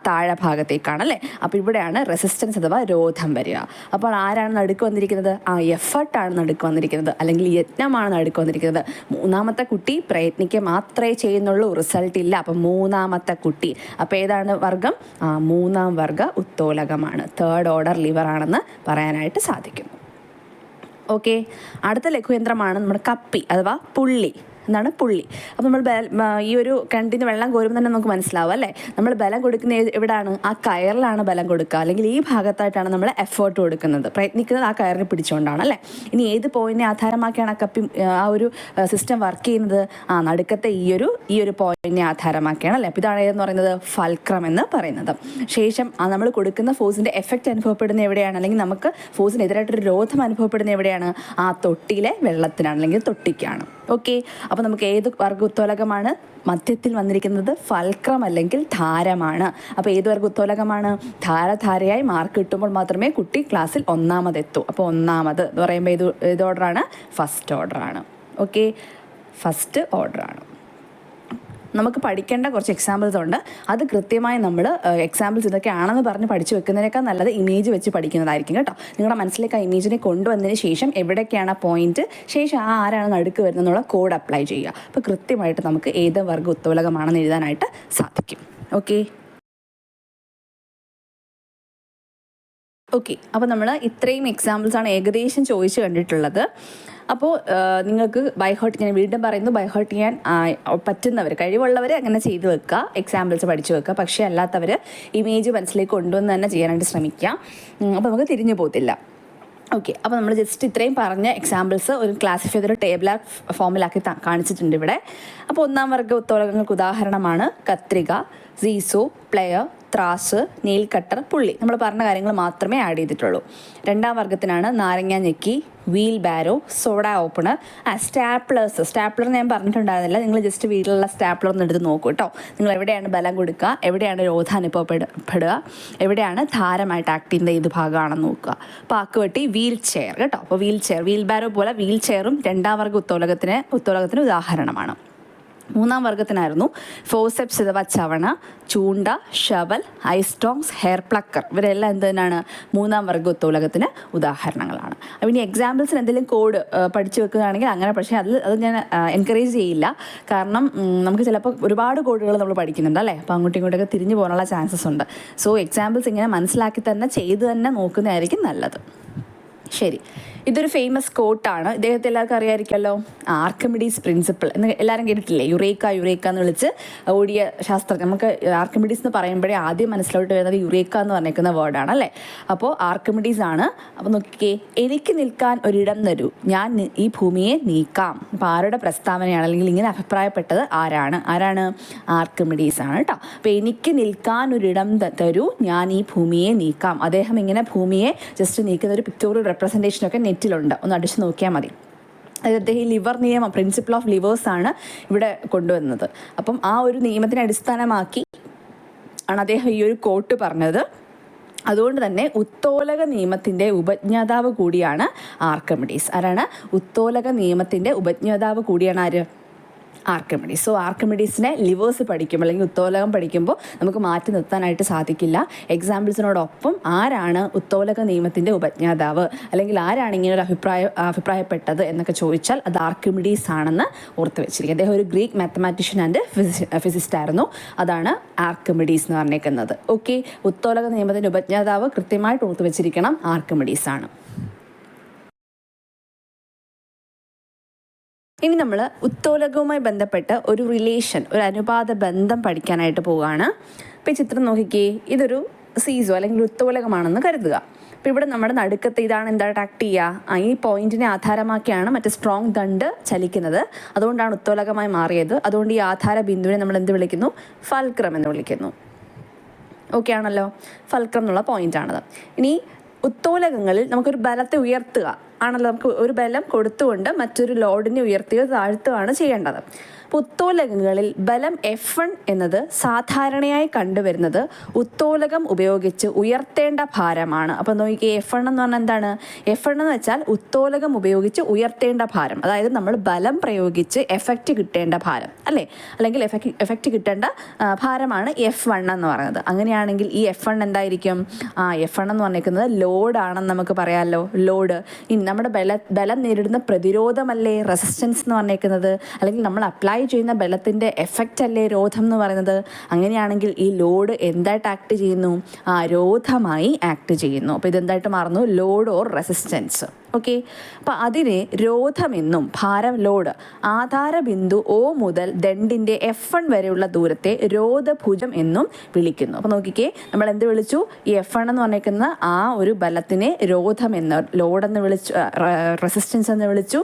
താഴെ ഭാഗത്തേക്കാണ് അല്ലേ. അപ്പോൾ ഇവിടെയാണ് റെസിസ്റ്റൻസ് അഥവാ രോധം വരിക. അപ്പോൾ ആരാണ് നടുക്ക് വന്നിരിക്കുന്നത്, എഫർട്ടാണ് നടുക്ക് വന്നിരിക്കുന്നത്, അല്ലെങ്കിൽ യത്നമാണ് നടുക്ക് വന്നിരിക്കുന്നത്. മൂന്നാമത്തെ കുട്ടി പ്രയത്നിക്കുക മാത്രമേ ചെയ്യുന്നുള്ളൂ, റിസൾട്ട് ഇല്ല. അപ്പം മൂന്നാമത്തെ കുട്ടി, അപ്പോൾ ഏതാണ് വർഗം, മൂന്നാം വർഗ ഉത്തോലകമാണ്, തേർഡ് ഓർഡർ ലിവർ ആണെന്ന് പറയാനായിട്ട് സാധിക്കും. ഓക്കെ, അടുത്ത ലഘുയന്ത്രമാണ് നമ്മുടെ കപ്പി അഥവാ പുള്ളി. എന്താണ് പുള്ളി? അപ്പോൾ നമ്മൾ ഈ ഒരു കിണറ്റിൽ നിന്ന് വെള്ളം കോരുമ്പോൾ തന്നെ നമുക്ക് മനസ്സിലാവും അല്ലേ, നമ്മൾ ബലം കൊടുക്കുന്ന എവിടെയാണ്, ആ കയറിലാണ് ബലം കൊടുക്കുക, അല്ലെങ്കിൽ ഈ ഭാഗത്തായിട്ടാണ് നമ്മൾ എഫേർട്ട് കൊടുക്കുന്നത്, പ്രയത്നിക്കുന്നത് ആ കയറിനെ പിടിച്ചുകൊണ്ടാണ് അല്ലേ. ഇനി ഏത് പോയിന്റിനെ ആധാരമാക്കിയാണ് ആ കപ്പി ആ ഒരു സിസ്റ്റം വർക്ക് ചെയ്യുന്നത്, നടുക്കത്തെ ഈ ഒരു പോയിന്റിനെ ആധാരമാക്കിയാണ് അല്ലേ. അപ്പോൾ ഇതാണ് ഏതെന്ന് പറയുന്നത്, ഫൽക്രം എന്ന് പറയുന്നത്. ശേഷം നമ്മൾ കൊടുക്കുന്ന ഫോഴ്സിൻ്റെ എഫക്റ്റ് അനുഭവപ്പെടുന്ന എവിടെയാണ്, അല്ലെങ്കിൽ നമുക്ക് ഫോഴ്സിനെതിരായിട്ടൊരു രോധം അനുഭവപ്പെടുന്ന എവിടെയാണ്, ആ തൊട്ടിയിലെ വെള്ളത്തിനാണ്, അല്ലെങ്കിൽ തൊട്ടിക്കാണ്. ഓക്കെ, അപ്പോൾ നമുക്ക് ഏത് വർഗ ഉത്തോലകമാണ് മധ്യത്തിൽ വന്നിരിക്കുന്നത്, ഫൽക്രം അല്ലെങ്കിൽ ധാരമാണ്. അപ്പോൾ ഏത് വർഗ ഉത്തോലകമാണ്, ധാരധാരയായി മാർക്ക് കിട്ടുമ്പോൾ മാത്രമേ കുട്ടി ക്ലാസ്സിൽ ഒന്നാമതെത്തൂ. അപ്പോൾ ഒന്നാമത് എന്ന് പറയുമ്പോൾ ഏത് ഓർഡറാണ്, ഫസ്റ്റ് ഓർഡറാണ്. ഓക്കെ, ഫസ്റ്റ് ഓർഡറാണ്. നമുക്ക് പഠിക്കേണ്ട കുറച്ച് എക്സാമ്പിൾസ് ഉണ്ട്, അത് കൃത്യമായി നമ്മൾ എക്സാമ്പിൾസ് ഇതൊക്കെയാണെന്ന് പറഞ്ഞ് പഠിച്ചു വെക്കുന്നതിനേക്കാൾ നല്ലത് ഇമേജ് വെച്ച് പഠിക്കുന്നതായിരിക്കും കേട്ടോ. നിങ്ങളുടെ മനസ്സിലേക്ക് ആ ഇമേജിനെ കൊണ്ടുവന്നതിന് ശേഷം എവിടേക്കാണ് ആ പോയിന്റ്, ശേഷം ആരാണ് നടുക്ക് വരുന്നതെന്നുള്ള കോഡ് അപ്ലൈ ചെയ്യുക. അപ്പോൾ കൃത്യമായിട്ട് നമുക്ക് ഏത് വർഗ്ഗ ഉത്തോലകമാണെന്ന് എഴുതാനായിട്ട് സാധിക്കും. ഓക്കെ, അപ്പോൾ നമ്മൾ ഇത്രയും എക്സാമ്പിൾസാണ് ഏകദേശം ചോദിച്ച് കണ്ടിട്ടുള്ളത്. അപ്പോൾ നിങ്ങൾക്ക് ബൈഹേർട്ട്, ഞാൻ വീണ്ടും പറയുന്നു, ബൈഹേർട്ട് ചെയ്യാൻ പറ്റുന്നവർ, കഴിവുള്ളവർ അങ്ങനെ ചെയ്ത് വെക്കുക, എക്സാമ്പിൾസ് പഠിച്ചു വെക്കുക. പക്ഷേ അല്ലാത്തവർ ഇമേജ് മനസ്സിലേക്ക് കൊണ്ടുവന്ന് തന്നെ ചെയ്യാനായിട്ട് ശ്രമിക്കുക. അപ്പോൾ നമുക്ക് തിരിഞ്ഞു പോകത്തില്ല. ഓക്കെ, അപ്പോൾ നമ്മൾ ജസ്റ്റ് ഇത്രയും പറഞ്ഞ എക്സാമ്പിൾസ് ഒരു ക്ലാസിഫൈ ചെയ്തൊരു ടേബിളർ ഫോമിലാക്കി കാണിച്ചിട്ടുണ്ട് ഇവിടെ. അപ്പോൾ ഒന്നാം വർഗ്ഗ ഉത്തോലകങ്ങൾക്ക് ഉദാഹരണമാണ് കത്രിക, സീസോ, പ്ലെയർ, ത്രാസ്, നെയിൽ കട്ടർ, പുള്ളി. നമ്മൾ പറഞ്ഞ കാര്യങ്ങൾ മാത്രമേ ആഡ് ചെയ്തിട്ടുള്ളൂ. രണ്ടാം വർഗ്ഗത്തിനാണ് നാരങ്ങ ഞെക്കി, വീൽ ബാരോ, സോഡ ഓപ്പണർ, സ്റ്റാപ്ലർ ഞാൻ പറഞ്ഞിട്ടുണ്ടായിരുന്നില്ല. നിങ്ങൾ ജസ്റ്റ് വീട്ടിലുള്ള സ്റ്റാപ്ലർ ഒന്ന് എടുത്ത് നോക്കൂ കേട്ടോ. നിങ്ങൾ എവിടെയാണ് ബലം കൊടുക്കുക, എവിടെയാണ് രോധം അനുഭവപ്പെടുക, എവിടെയാണ് ധാരമായിട്ട് ആക്ട് ചെയ്യുന്ന ഏത് ഭാഗമാണെന്ന് നോക്കുക. പാക്കുവെട്ടി, വീൽ ചെയർ കേട്ടോ. അപ്പോൾ വീൽ ബാരോ പോലെ വീൽ ചെയറും രണ്ടാം വർഗ്ഗ ഉത്തോലകത്തിന് ഉദാഹരണമാണ്. മൂന്നാം വർഗ്ഗത്തിനായിരുന്നു ഫോസെപ്സ് അഥവാ ചവണ, ചൂണ്ട, ഷവൽ, ഐസ്റ്റോങ്സ്, ഹെയർ പ്ലക്കർ. ഇവരെല്ലാം എന്തിനാണ്, മൂന്നാം വർഗ്ഗ ഉത്തോലകത്തിന് ഉദാഹരണങ്ങളാണ്. അപ്പോൾ ഇനി എക്സാമ്പിൾസിന് എന്തെങ്കിലും കോഡ് പഠിച്ചു വെക്കുകയാണെങ്കിൽ അങ്ങനെ, പക്ഷേ അത് ഞാൻ എൻകറേജ് ചെയ്യില്ല. കാരണം നമുക്ക് ചിലപ്പോൾ ഒരുപാട് കോഡുകൾ നമ്മൾ പഠിക്കുന്നുണ്ട് അല്ലേ, അപ്പോൾ അങ്ങോട്ടും ഇങ്ങോട്ടൊക്കെ തിരിഞ്ഞു പോകാനുള്ള ചാൻസസ് ഉണ്ട്. സോ എക്സാമ്പിൾസ് ഇങ്ങനെ മനസ്സിലാക്കി തന്നെ ചെയ്ത് തന്നെ നോക്കുന്നതായിരിക്കും നല്ലത്. ശരി, ഇതൊരു ഫേമസ് കോട്ടാണ്. ഇദ്ദേഹത്തെ എല്ലാവർക്കും അറിയാമായിരിക്കുമല്ലോ, ആർക്കിമിഡീസ് പ്രിൻസിപ്പിൾ എന്ന് എല്ലാവരും കേട്ടിട്ടില്ലേ. യുറേക്ക എന്ന് വിളിച്ച് ഓടിയ ശാസ്ത്രജ്ഞൻ. നമുക്ക് ആർക്കിമിഡീസ് എന്ന് പറയുമ്പോഴേ ആദ്യം മനസ്സിലോട്ട് വരുന്നത് യുറേക്ക എന്ന് പറഞ്ഞേക്കുന്ന വേർഡാണ് അല്ലേ. അപ്പോൾ ആർക്കിമിഡീസ് ആണ്. അപ്പോൾ നോക്കിക്കേ, എനിക്ക് നിൽക്കാൻ ഒരിടം തരൂ, ഞാൻ ഈ ഭൂമിയെ നീക്കാം. അപ്പോൾ ആരുടെ പ്രസ്താവനയാണ്, അല്ലെങ്കിൽ ഇങ്ങനെ അഭിപ്രായപ്പെട്ടത് ആരാണ്? ആർക്കിമിഡീസ് ആണ് കേട്ടോ. അപ്പോൾ എനിക്ക് നിൽക്കാൻ ഒരിടം തരൂ, ഞാൻ ഈ ഭൂമിയെ നീക്കാം. അദ്ദേഹം ഇങ്ങനെ ഭൂമിയെ ജസ്റ്റ് നീക്കുന്ന ഒരു പിക്ചോറിയൽ റെപ്രസെൻറ്റേഷനൊക്കെ നെറ്റിലുണ്ട്, ഒന്ന് അടിച്ചു നോക്കിയാൽ മതി. അദ്ദേഹം ഈ ലിവർ നിയമം, പ്രിൻസിപ്പിൾ ഓഫ് ലിവേഴ്സ് ആണ് ഇവിടെ കൊണ്ടുവന്നത്. അപ്പം ആ ഒരു നിയമത്തിനെ അടിസ്ഥാനമാക്കി ആണ് അദ്ദേഹം ഈ ഒരു കോട്ട് പറഞ്ഞത്. അതുകൊണ്ട് തന്നെ ഉത്തോലക നിയമത്തിൻ്റെ ഉപജ്ഞാതാവ് കൂടിയാണ് ആർക്കിമിഡീസ്. ആരാണ്? ഉത്തോലക നിയമത്തിൻ്റെ ഉപജ്ഞാതാവ് കൂടിയാണ് ആര്? ആർക്കിമിഡീസ്. സോ ആർക്കിമിഡീസിനെ ലിവേഴ്സ് പഠിക്കുമ്പോൾ, അല്ലെങ്കിൽ ഉത്തോലകം പഠിക്കുമ്പോൾ നമുക്ക് മാറ്റി നിർത്താനായിട്ട് സാധിക്കില്ല. എക്സാമ്പിൾസിനോടൊപ്പം ആരാണ് ഉത്തോലക നിയമത്തിൻ്റെ ഉപജ്ഞാതാവ്, അല്ലെങ്കിൽ ആരാണ് ഇങ്ങനെ ഒരു അഭിപ്രായപ്പെട്ടത് എന്നൊക്കെ ചോദിച്ചാൽ അത് ആർക്കിമിഡീസ് ആണെന്ന് ഓർത്ത് വെച്ചിരിക്കുക. അദ്ദേഹം ഒരു ഗ്രീക്ക് മാത്തമാറ്റീഷ്യൻ ആൻഡ് ഫിസിസ്റ്റ് ആയിരുന്നു. അതാണ് ആർക്കിമിഡീസ് എന്ന് പറഞ്ഞേക്കുന്നത്. ഓക്കെ, ഉത്തോലക നിയമത്തിൻ്റെ ഉപജ്ഞാതാവ് കൃത്യമായിട്ട് ഓർത്ത് വെച്ചിരിക്കണം, ആർക്കിമിഡീസ് ആണ്. ഇനി നമ്മൾ ഉത്തോലകവുമായി ബന്ധപ്പെട്ട് ഒരു റിലേഷൻ, ഒരു അനുപാത ബന്ധം പഠിക്കാനായിട്ട് പോവുകയാണ്. ഇപ്പോൾ ഈ ചിത്രം നോക്കിക്കേ, ഇതൊരു സീസോ അല്ലെങ്കിൽ ഉത്തോലകമാണെന്ന് കരുതുക. അപ്പോൾ ഇവിടെ നമ്മുടെ നടുക്കത്തെ ഇതാണ് എന്തായിട്ട് ആക്ട് ചെയ്യുക, ഈ പോയിന്റിനെ ആധാരമാക്കിയാണ് മറ്റേ സ്ട്രോങ് ദണ്ട് ചലിക്കുന്നത്. അതുകൊണ്ടാണ് ഉത്തോലകമായി മാറിയത്. അതുകൊണ്ട് ഈ ആധാര ബിന്ദുവിനെ നമ്മൾ എന്ത് വിളിക്കുന്നു? ഫൽക്രം എന്ന് വിളിക്കുന്നു. ഓക്കെ ആണല്ലോ, ഫൽക്രം എന്നുള്ള പോയിന്റാണത്. ഇനി ഉത്തോലകങ്ങളിൽ നമുക്കൊരു ബലത്തെ ഉയർത്തുക ആണല്ലോ, നമുക്ക് ഒരു ബലം കൊടുത്തുകൊണ്ട് മറ്റൊരു ലോഡിനെ ഉയർത്തുകയോ താഴ്ത്തുകയാണ് ചെയ്യേണ്ടത്. അപ്പോൾ ഉത്തോലകങ്ങളിൽ ബലം F1 എന്നത് സാധാരണയായി കണ്ടുവരുന്നത് ഉത്തോലകം ഉപയോഗിച്ച് ഉയർത്തേണ്ട ഭാരമാണ്. അപ്പോൾ നോക്കിയേ, F1 എന്ന് പറഞ്ഞാൽ എന്താണ്? F1 എന്ന് വെച്ചാൽ ഉത്തോലകം ഉപയോഗിച്ച് ഉയർത്തേണ്ട ഭാരം, അതായത് നമ്മൾ ബലം പ്രയോഗിച്ച് എഫക്റ്റ് കിട്ടേണ്ട ഭാരം അല്ലേ, അല്ലെങ്കിൽ എഫക്റ്റ് കിട്ടേണ്ട ഭാരമാണ് F1 എന്ന് പറയുന്നത്. അങ്ങനെയാണെങ്കിൽ ഈ F1 എന്തായിരിക്കും? F1 എന്ന് പറഞ്ഞിരിക്കുന്നത് ലോഡാണെന്ന് നമുക്ക് പറയാമല്ലോ. ലോഡ് ഇനി നമ്മുടെ ബലം നേരിടുന്ന പ്രതിരോധമല്ലേ റെസിസ്റ്റൻസ് എന്ന് പറഞ്ഞിരിക്കുന്നത്, അല്ലെങ്കിൽ നമ്മൾ അപ്ലൈ ചെയ്യുന്ന ബലത്തിൻ്റെ എഫക്റ്റ് അല്ലേ രോധം എന്ന് പറയുന്നത്. അങ്ങനെയാണെങ്കിൽ ഈ ലോഡ് എന്തായിട്ട് ആക്ട് ചെയ്യുന്നു? രോധമായി ആക്ട് ചെയ്യുന്നു. അപ്പോൾ ഇതെന്തായിട്ട് മാറുന്നു? Load or resistance. ഓക്കെ, അപ്പോൾ അതിനെ രോധമെന്നും ഭാരം ലോഡ് ആധാരബിന്ദു O മുതൽ ദണ്ഡിൻ്റെ F1 വരെയുള്ള ദൂരത്തെ രോധഭുജം എന്നും വിളിക്കുന്നു. അപ്പോൾ നോക്കിക്കേ, നമ്മൾ എന്ത് വിളിച്ചു? ഈ F1 എന്ന് പറഞ്ഞിരിക്കുന്ന ആ ഒരു ബലത്തിനെ രോധം എന്ന്, ലോഡെന്ന് വിളിച്ചു, റെസിസ്റ്റൻസ് എന്ന് വിളിച്ചു.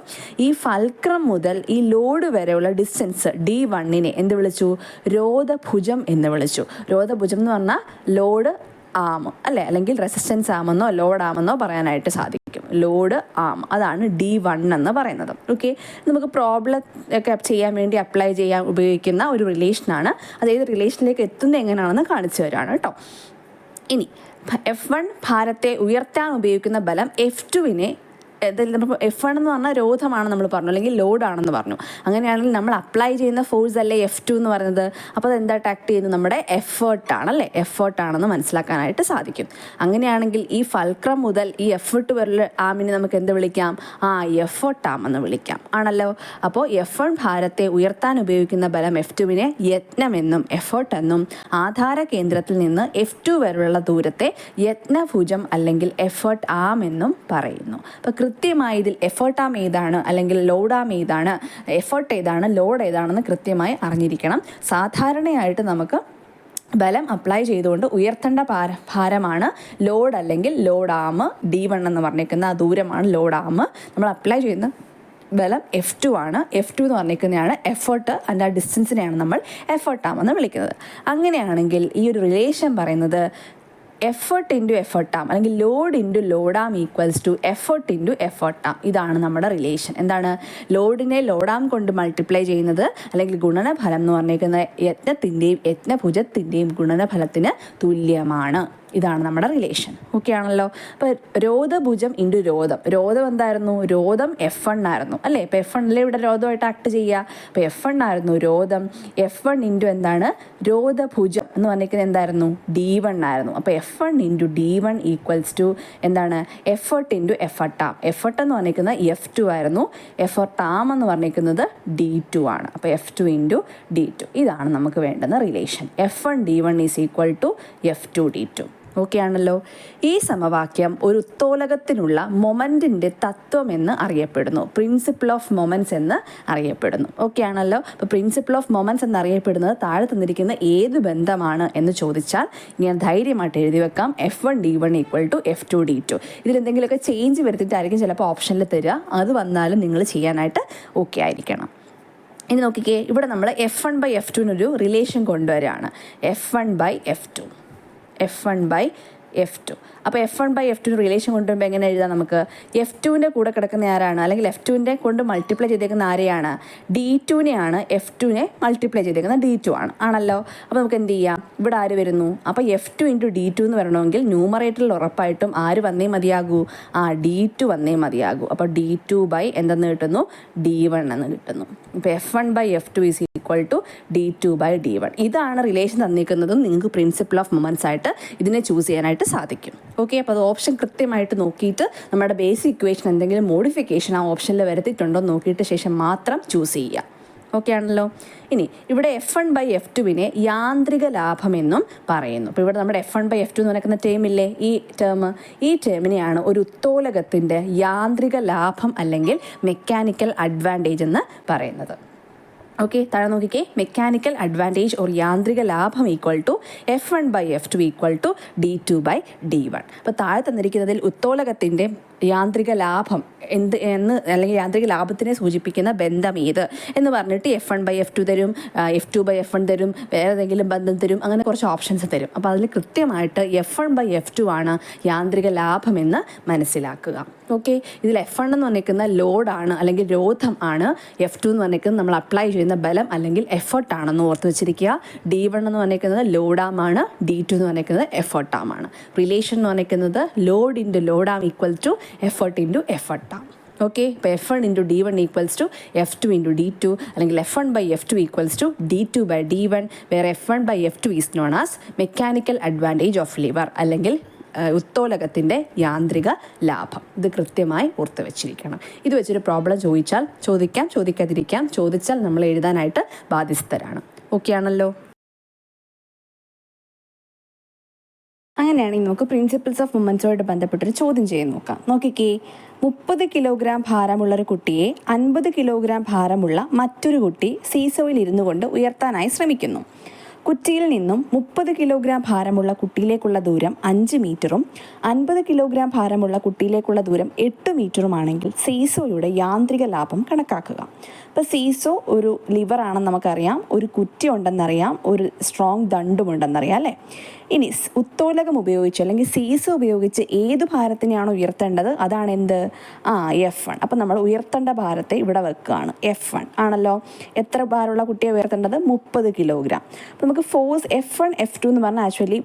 ഈ ഫൽക്രം മുതൽ ഈ ലോഡ് വരെയുള്ള ഡിസ്റ്റൻസ് D1നെ എന്ത് വിളിച്ചു? രോധഭുജം എന്ന് വിളിച്ചു. രോധഭുജം എന്ന് പറഞ്ഞാൽ ലോഡ് ആം അല്ലേ, അല്ലെങ്കിൽ റെസിസ്റ്റൻസ് ആമെന്നോ ലോഡ് ആമെന്നോ പറയാനായിട്ട് സാധിക്കും. ലോഡ് ആം, അതാണ് D1 എന്ന് പറയുന്നത്. ഓക്കെ, നമുക്ക് പ്രോബ്ലം ഒക്കെ ചെയ്യാൻ വേണ്ടി അപ്ലൈ ചെയ്യാൻ ഉപയോഗിക്കുന്ന ഒരു റിലേഷനാണ്. അതായത് റിലേഷനിലേക്ക് എത്തുന്നത് എങ്ങനെയാണെന്ന് കാണിച്ചു തരാണ് കേട്ടോ. ഇനി F1 ഭാരത്തെ ഉയർത്താൻ ഉപയോഗിക്കുന്ന ബലം F2നെ, F1 എന്ന് പറഞ്ഞാൽ രോധമാണ് നമ്മൾ പറഞ്ഞു, അല്ലെങ്കിൽ ലോഡാണെന്ന് പറഞ്ഞു. അങ്ങനെയാണെങ്കിൽ നമ്മൾ അപ്ലൈ ചെയ്യുന്ന ഫോഴ്സ് അല്ലേ F2 എന്ന് പറയുന്നത്. അപ്പോൾ അത് എന്തായിട്ട് ആക്ട് ചെയ്യുന്നത്? നമ്മുടെ എഫേർട്ടാണല്ലേ, എഫേർട്ടാണെന്ന് മനസ്സിലാക്കാനായിട്ട് സാധിക്കും. അങ്ങനെയാണെങ്കിൽ ഈ ഫൽക്രം മുതൽ ഈ F1 വരെയുള്ള ആമിനെ നമുക്ക് എന്ത് വിളിക്കാം? എഫേർട്ട് ആമെന്ന് വിളിക്കാം, ആണല്ലോ. അപ്പോൾ F1 ഭാരത്തെ ഉയർത്താൻ ഉപയോഗിക്കുന്ന ബലം F2നെ യത്നമെന്നും എഫേർട്ട് എന്നും ആധാര കേന്ദ്രത്തിൽ നിന്ന് F2 വരെയുള്ള ദൂരത്തെ യത്നഭുജം അല്ലെങ്കിൽ എഫേർട്ട് ആം എന്നും പറയുന്നു. അപ്പോൾ കൃത്യമായി ഇതിൽ എഫേർട്ട് ആം ഏതാണ്, അല്ലെങ്കിൽ ലോഡ് ആം ഏതാണ്, എഫേർട്ട് ഏതാണ്, ലോഡ് ഏതാണെന്ന് കൃത്യമായി അറിഞ്ഞിരിക്കണം. സാധാരണയായിട്ട് നമുക്ക് ബലം അപ്ലൈ ചെയ്തുകൊണ്ട് ഉയർത്തേണ്ട ഭാരമാണ് ലോഡ്, അല്ലെങ്കിൽ ലോഡ് ആം. D1 എന്ന് പറഞ്ഞിരിക്കുന്ന ആ ദൂരമാണ് ലോഡ് ആം. നമ്മൾ അപ്ലൈ ചെയ്യുന്ന ബലം F2 ആണ്. F2 എന്ന് പറഞ്ഞിരിക്കുന്നതാണ് എഫേർട്ട്, അതിൻ്റെ ആ ഡിസ്റ്റൻസിനെയാണ് നമ്മൾ എഫേർട്ട് ആം എന്ന് വിളിക്കുന്നത്. അങ്ങനെയാണെങ്കിൽ ഈ ഒരു റിലേഷൻ പറയുന്നത് എഫേർട്ട് ഇൻറ്റു എഫേർട്ട് ആം, അല്ലെങ്കിൽ load into load arm equals to effort into effort arm. ഇതാണ് നമ്മുടെ റിലേഷൻ. എന്താണ്? ലോഡിനെ ലോഡാം കൊണ്ട് മൾട്ടിപ്ലൈ ചെയ്യുന്നത്, അല്ലെങ്കിൽ ഗുണനഫലം എന്ന് പറഞ്ഞിരിക്കുന്ന യത്നത്തിൻ്റെയും യത്നഭുജത്തിൻ്റെയും ഗുണനഫലത്തിന് തുല്യമാണ്. ഇതാണ് നമ്മുടെ റിലേഷൻ. ഓക്കെ ആണല്ലോ. അപ്പോൾ രോധഭുജം ഇൻറ്റു രോധം. രോധം എന്തായിരുന്നു? രോധം F1 ആയിരുന്നു അല്ലേ. ഇപ്പോൾ F1 ഇവിടെ രോധമായിട്ട് ആക്ട് ചെയ്യുക. അപ്പോൾ F1 ആയിരുന്നു രോധം. F1 ഇൻറ്റു എന്താണ്? രോധഭുജം എന്ന് പറഞ്ഞിരിക്കുന്നത് എന്തായിരുന്നു? D1 ആയിരുന്നു. അപ്പോൾ F1 into D1 equals to എന്താണ്? Effort into effort arm. Effort എന്ന് പറഞ്ഞിരിക്കുന്നത് F2 ആയിരുന്നു. എഫേർട്ട് ആം എന്ന് പറഞ്ഞിരിക്കുന്നത് D2 ആണ്. അപ്പോൾ F2 ഇൻറ്റു D2. ഇതാണ് നമുക്ക് വേണ്ടുന്ന relation. F1 D1 is equal to F2 D2. Okay ആണല്ലോ. ഈ സമവാക്യം ഒരു ഉത്തോലകത്തിനുള്ള മൊമെൻറ്റിൻ്റെ തത്വം എന്ന് അറിയപ്പെടുന്നു. പ്രിൻസിപ്പിൾ ഓഫ് മൊമെൻറ്റ്സ് എന്ന് അറിയപ്പെടുന്നു. ഓക്കെ ആണല്ലോ. അപ്പോൾ പ്രിൻസിപ്പിൾ ഓഫ് മൊമെൻറ്റ്സ് എന്നറിയപ്പെടുന്നത് താഴെ തന്നിരിക്കുന്ന ഏത് ബന്ധമാണ് എന്ന് ചോദിച്ചാൽ ഞാൻ ധൈര്യമായിട്ട് എഴുതി വെക്കാം. F1 D1 equal to F2 D2. ഇതിലെന്തെങ്കിലുമൊക്കെ ചേഞ്ച് വരുത്തിയിട്ടായിരിക്കും ചിലപ്പോൾ ഓപ്ഷനിൽ തരിക. അത് വന്നാലും നിങ്ങൾ ചെയ്യാനായിട്ട് ഓക്കെ ആയിരിക്കണം. ഇനി നോക്കിക്കേ, ഇവിടെ നമ്മൾ F1 ബൈ F2 റിലേഷൻ കൊണ്ടുവരികയാണ്. F1 by F2. അപ്പോൾ F1 ബൈ F2 റിലേഷൻ കൊണ്ടുവരുമ്പോൾ എങ്ങനെ എഴുതാം? നമുക്ക് F2ൻ്റെ കൂടെ കിടക്കുന്ന ആരാണ്, അല്ലെങ്കിൽ F2ൻ്റെ കൊണ്ട് മൾട്ടിപ്ലൈ ചെയ്തേക്കുന്ന ആരെയാണ്? D2നെയാണ്. F2നെ മൾട്ടിപ്ലൈ ചെയ്തേക്കുന്ന D2 ആണ്, ആണല്ലോ. അപ്പോൾ നമുക്ക് എന്ത് ചെയ്യാം? ഇവിടെ ആര് വരുന്നു? അപ്പോൾ F2 ഇൻറ്റു D2 എന്ന് വരണമെങ്കിൽ ന്യൂമറേറ്ററിൽ ഉറപ്പായിട്ടും ആര് വന്നേ മതിയാകൂ? D2 വന്നേ മതിയാകൂ. അപ്പോൾ D2 ബൈ എന്തെന്ന് കിട്ടുന്നു? D1 എന്ന് കിട്ടുന്നു. ഇപ്പോൾ F1 by F2 is equal to D2 by D1. ഇതാണ് റിലേഷൻ തന്നിരിക്കുന്നതും നിങ്ങൾക്ക് പ്രിൻസിപ്പിൾ ഓഫ് മൊമെൻറ്റ്സ് ആയിട്ട് ഇതിനെ ചൂസ് ചെയ്യാനായിട്ട് സാധിക്കും. ഓക്കെ, അപ്പോൾ അത് ഓപ്ഷൻ കൃത്യമായിട്ട് നോക്കിയിട്ട് നമ്മുടെ ബേസിക് ഇക്വേഷൻ എന്തെങ്കിലും മോഡിഫിക്കേഷൻ ആ ഓപ്ഷനിൽ വരുത്തിയിട്ടുണ്ടോ നോക്കിയിട്ട് ശേഷം മാത്രം ചൂസ് ചെയ്യുക. ഓക്കെ ആണല്ലോ. ഇനി ഇവിടെ F1 ബൈ F2വിനെ യാന്ത്രിക ലാഭം എന്നും പറയുന്നു. അപ്പോൾ ഇവിടെ നമ്മുടെ F1 ബൈ F2 എന്ന് പറയുന്ന ടേമില്ലേ, ഈ ടേമിനെയാണ് ഒരു ഉത്തോലകത്തിൻ്റെ യാന്ത്രിക ലാഭം അല്ലെങ്കിൽ മെക്കാനിക്കൽ അഡ്വാൻറ്റേജ് എന്ന് പറയുന്നത്. ഓക്കെ, താഴെ നോക്കിക്കേ, മെക്കാനിക്കൽ അഡ്വാൻറ്റേജ് ഓർ യാന്ത്രിക ലാഭം equal to F1 by F2 equal to D2 by D1. അപ്പോൾ താഴെ തന്നിരിക്കുന്നതിൽ ഉത്തോലകത്തിൻ്റെ യാന്ത്രിക ലാഭം അല്ലെങ്കിൽ യാന്ത്രിക ലാഭത്തിനെ സൂചിപ്പിക്കുന്ന ബന്ധം ഏത് എന്ന് പറഞ്ഞിട്ട് F1/F2 തരും, F2/F1 തരും, വേറെ ഏതെങ്കിലും ബന്ധം തരും, അങ്ങനെ കുറച്ച് ഓപ്ഷൻസ് തരും. അപ്പോൾ അതിൽ കൃത്യമായിട്ട് F1/F2 ആണ് യാന്ത്രിക ലാഭം എന്ന് മനസ്സിലാക്കുക. ഓക്കെ, ഇതിൽ F1 എന്ന് പറഞ്ഞിരിക്കുന്ന ലോഡാണ് അല്ലെങ്കിൽ രോധം ആണ്. F2 എന്ന് പറഞ്ഞിരിക്കുന്നത് നമ്മൾ അപ്ലൈ ചെയ്യുന്ന ബലം അല്ലെങ്കിൽ എഫർട്ട് ആണെന്ന് ഓർത്ത് വെച്ചിരിക്കുക. D1 എന്ന് പറഞ്ഞിരിക്കുന്നത് ലോഡാമാണ്, D2 എന്ന് പറഞ്ഞിരിക്കുന്നത് എഫർട്ട് ആമാണ്. റിലേഷൻ എന്ന് പറഞ്ഞിരിക്കുന്നത് ലോഡ് ഇൻറ്റു ലോഡാം ഈക്വൽ ടു എഫർട്ട് ഇൻറ്റു എഫർട്ടാണ്. ഓക്കെ, ഇപ്പോൾ F1 into D1 equals to F2 into D2, അല്ലെങ്കിൽ F1/F2 ഈക്വൽസ് ടു D2/D1, വേറെ F1/F2 is known as mechanical advantage of liver അല്ലെങ്കിൽ ഉത്തോലകത്തിൻ്റെ യാന്ത്രിക ലാഭം. ഇത് കൃത്യമായി ഓർത്ത് വെച്ചിരിക്കണം. ഇത് വെച്ചൊരു പ്രോബ്ലം ചോദിക്കാം, ചോദിക്കാതിരിക്കാം. ചോദിച്ചാൽ നമ്മൾ എഴുതാനായിട്ട് ബാധ്യസ്ഥരാണ്. ഓക്കെ ആണല്ലോ. അങ്ങനെയാണെങ്കിൽ നമുക്ക് പ്രിൻസിപ്പിൾസ് ഓഫ് മൊമെൻറ്റ്സുമായിട്ട് ബന്ധപ്പെട്ടൊരു ചോദ്യം ചെയ്ത് നോക്കാം. നോക്കിക്കേ, 30 കിലോഗ്രാം ഭാരമുള്ളൊരു കുട്ടിയെ 50 കിലോഗ്രാം ഭാരമുള്ള മറ്റൊരു കുട്ടി സീസോയിൽ ഇരുന്നു കൊണ്ട് ഉയർത്താനായി ശ്രമിക്കുന്നു. കുറ്റിയിൽ നിന്നും 30 കിലോഗ്രാം ഭാരമുള്ള കുട്ടിയിലേക്കുള്ള ദൂരം 5 മീറ്ററും 50 കിലോഗ്രാം ഭാരമുള്ള കുട്ടിയിലേക്കുള്ള ദൂരം 8 മീറ്ററുമാണെങ്കിൽ സീസോയുടെ യാന്ത്രിക ലാഭം കണക്കാക്കുക. ഇപ്പോൾ സീസോ ഒരു ലിവറാണെന്ന് നമുക്കറിയാം, ഒരു കുറ്റി ഉണ്ടെന്നറിയാം, ഒരു സ്ട്രോങ് ദണ്ടുമുണ്ടെന്നറിയാം അല്ലേ. ഇനി ഉത്തോലകം ഉപയോഗിച്ച് അല്ലെങ്കിൽ സീസോ ഉപയോഗിച്ച് ഏത് ഭാരത്തിനെയാണ് ഉയർത്തേണ്ടത്? അതാണ് എന്ത്? F1. അപ്പം നമ്മൾ ഉയർത്തേണ്ട ഭാരത്തെ ഇവിടെ വെക്കുകയാണ്, F1 ആണല്ലോ. എത്ര ഭാരമുള്ള കുട്ടിയെ ഉയർത്തേണ്ടത്? 30 കിലോഗ്രാം. അപ്പം നമുക്ക് ഫോഴ്സ് F1 F2 എന്ന് പറഞ്ഞാൽ ആക്ച്വലി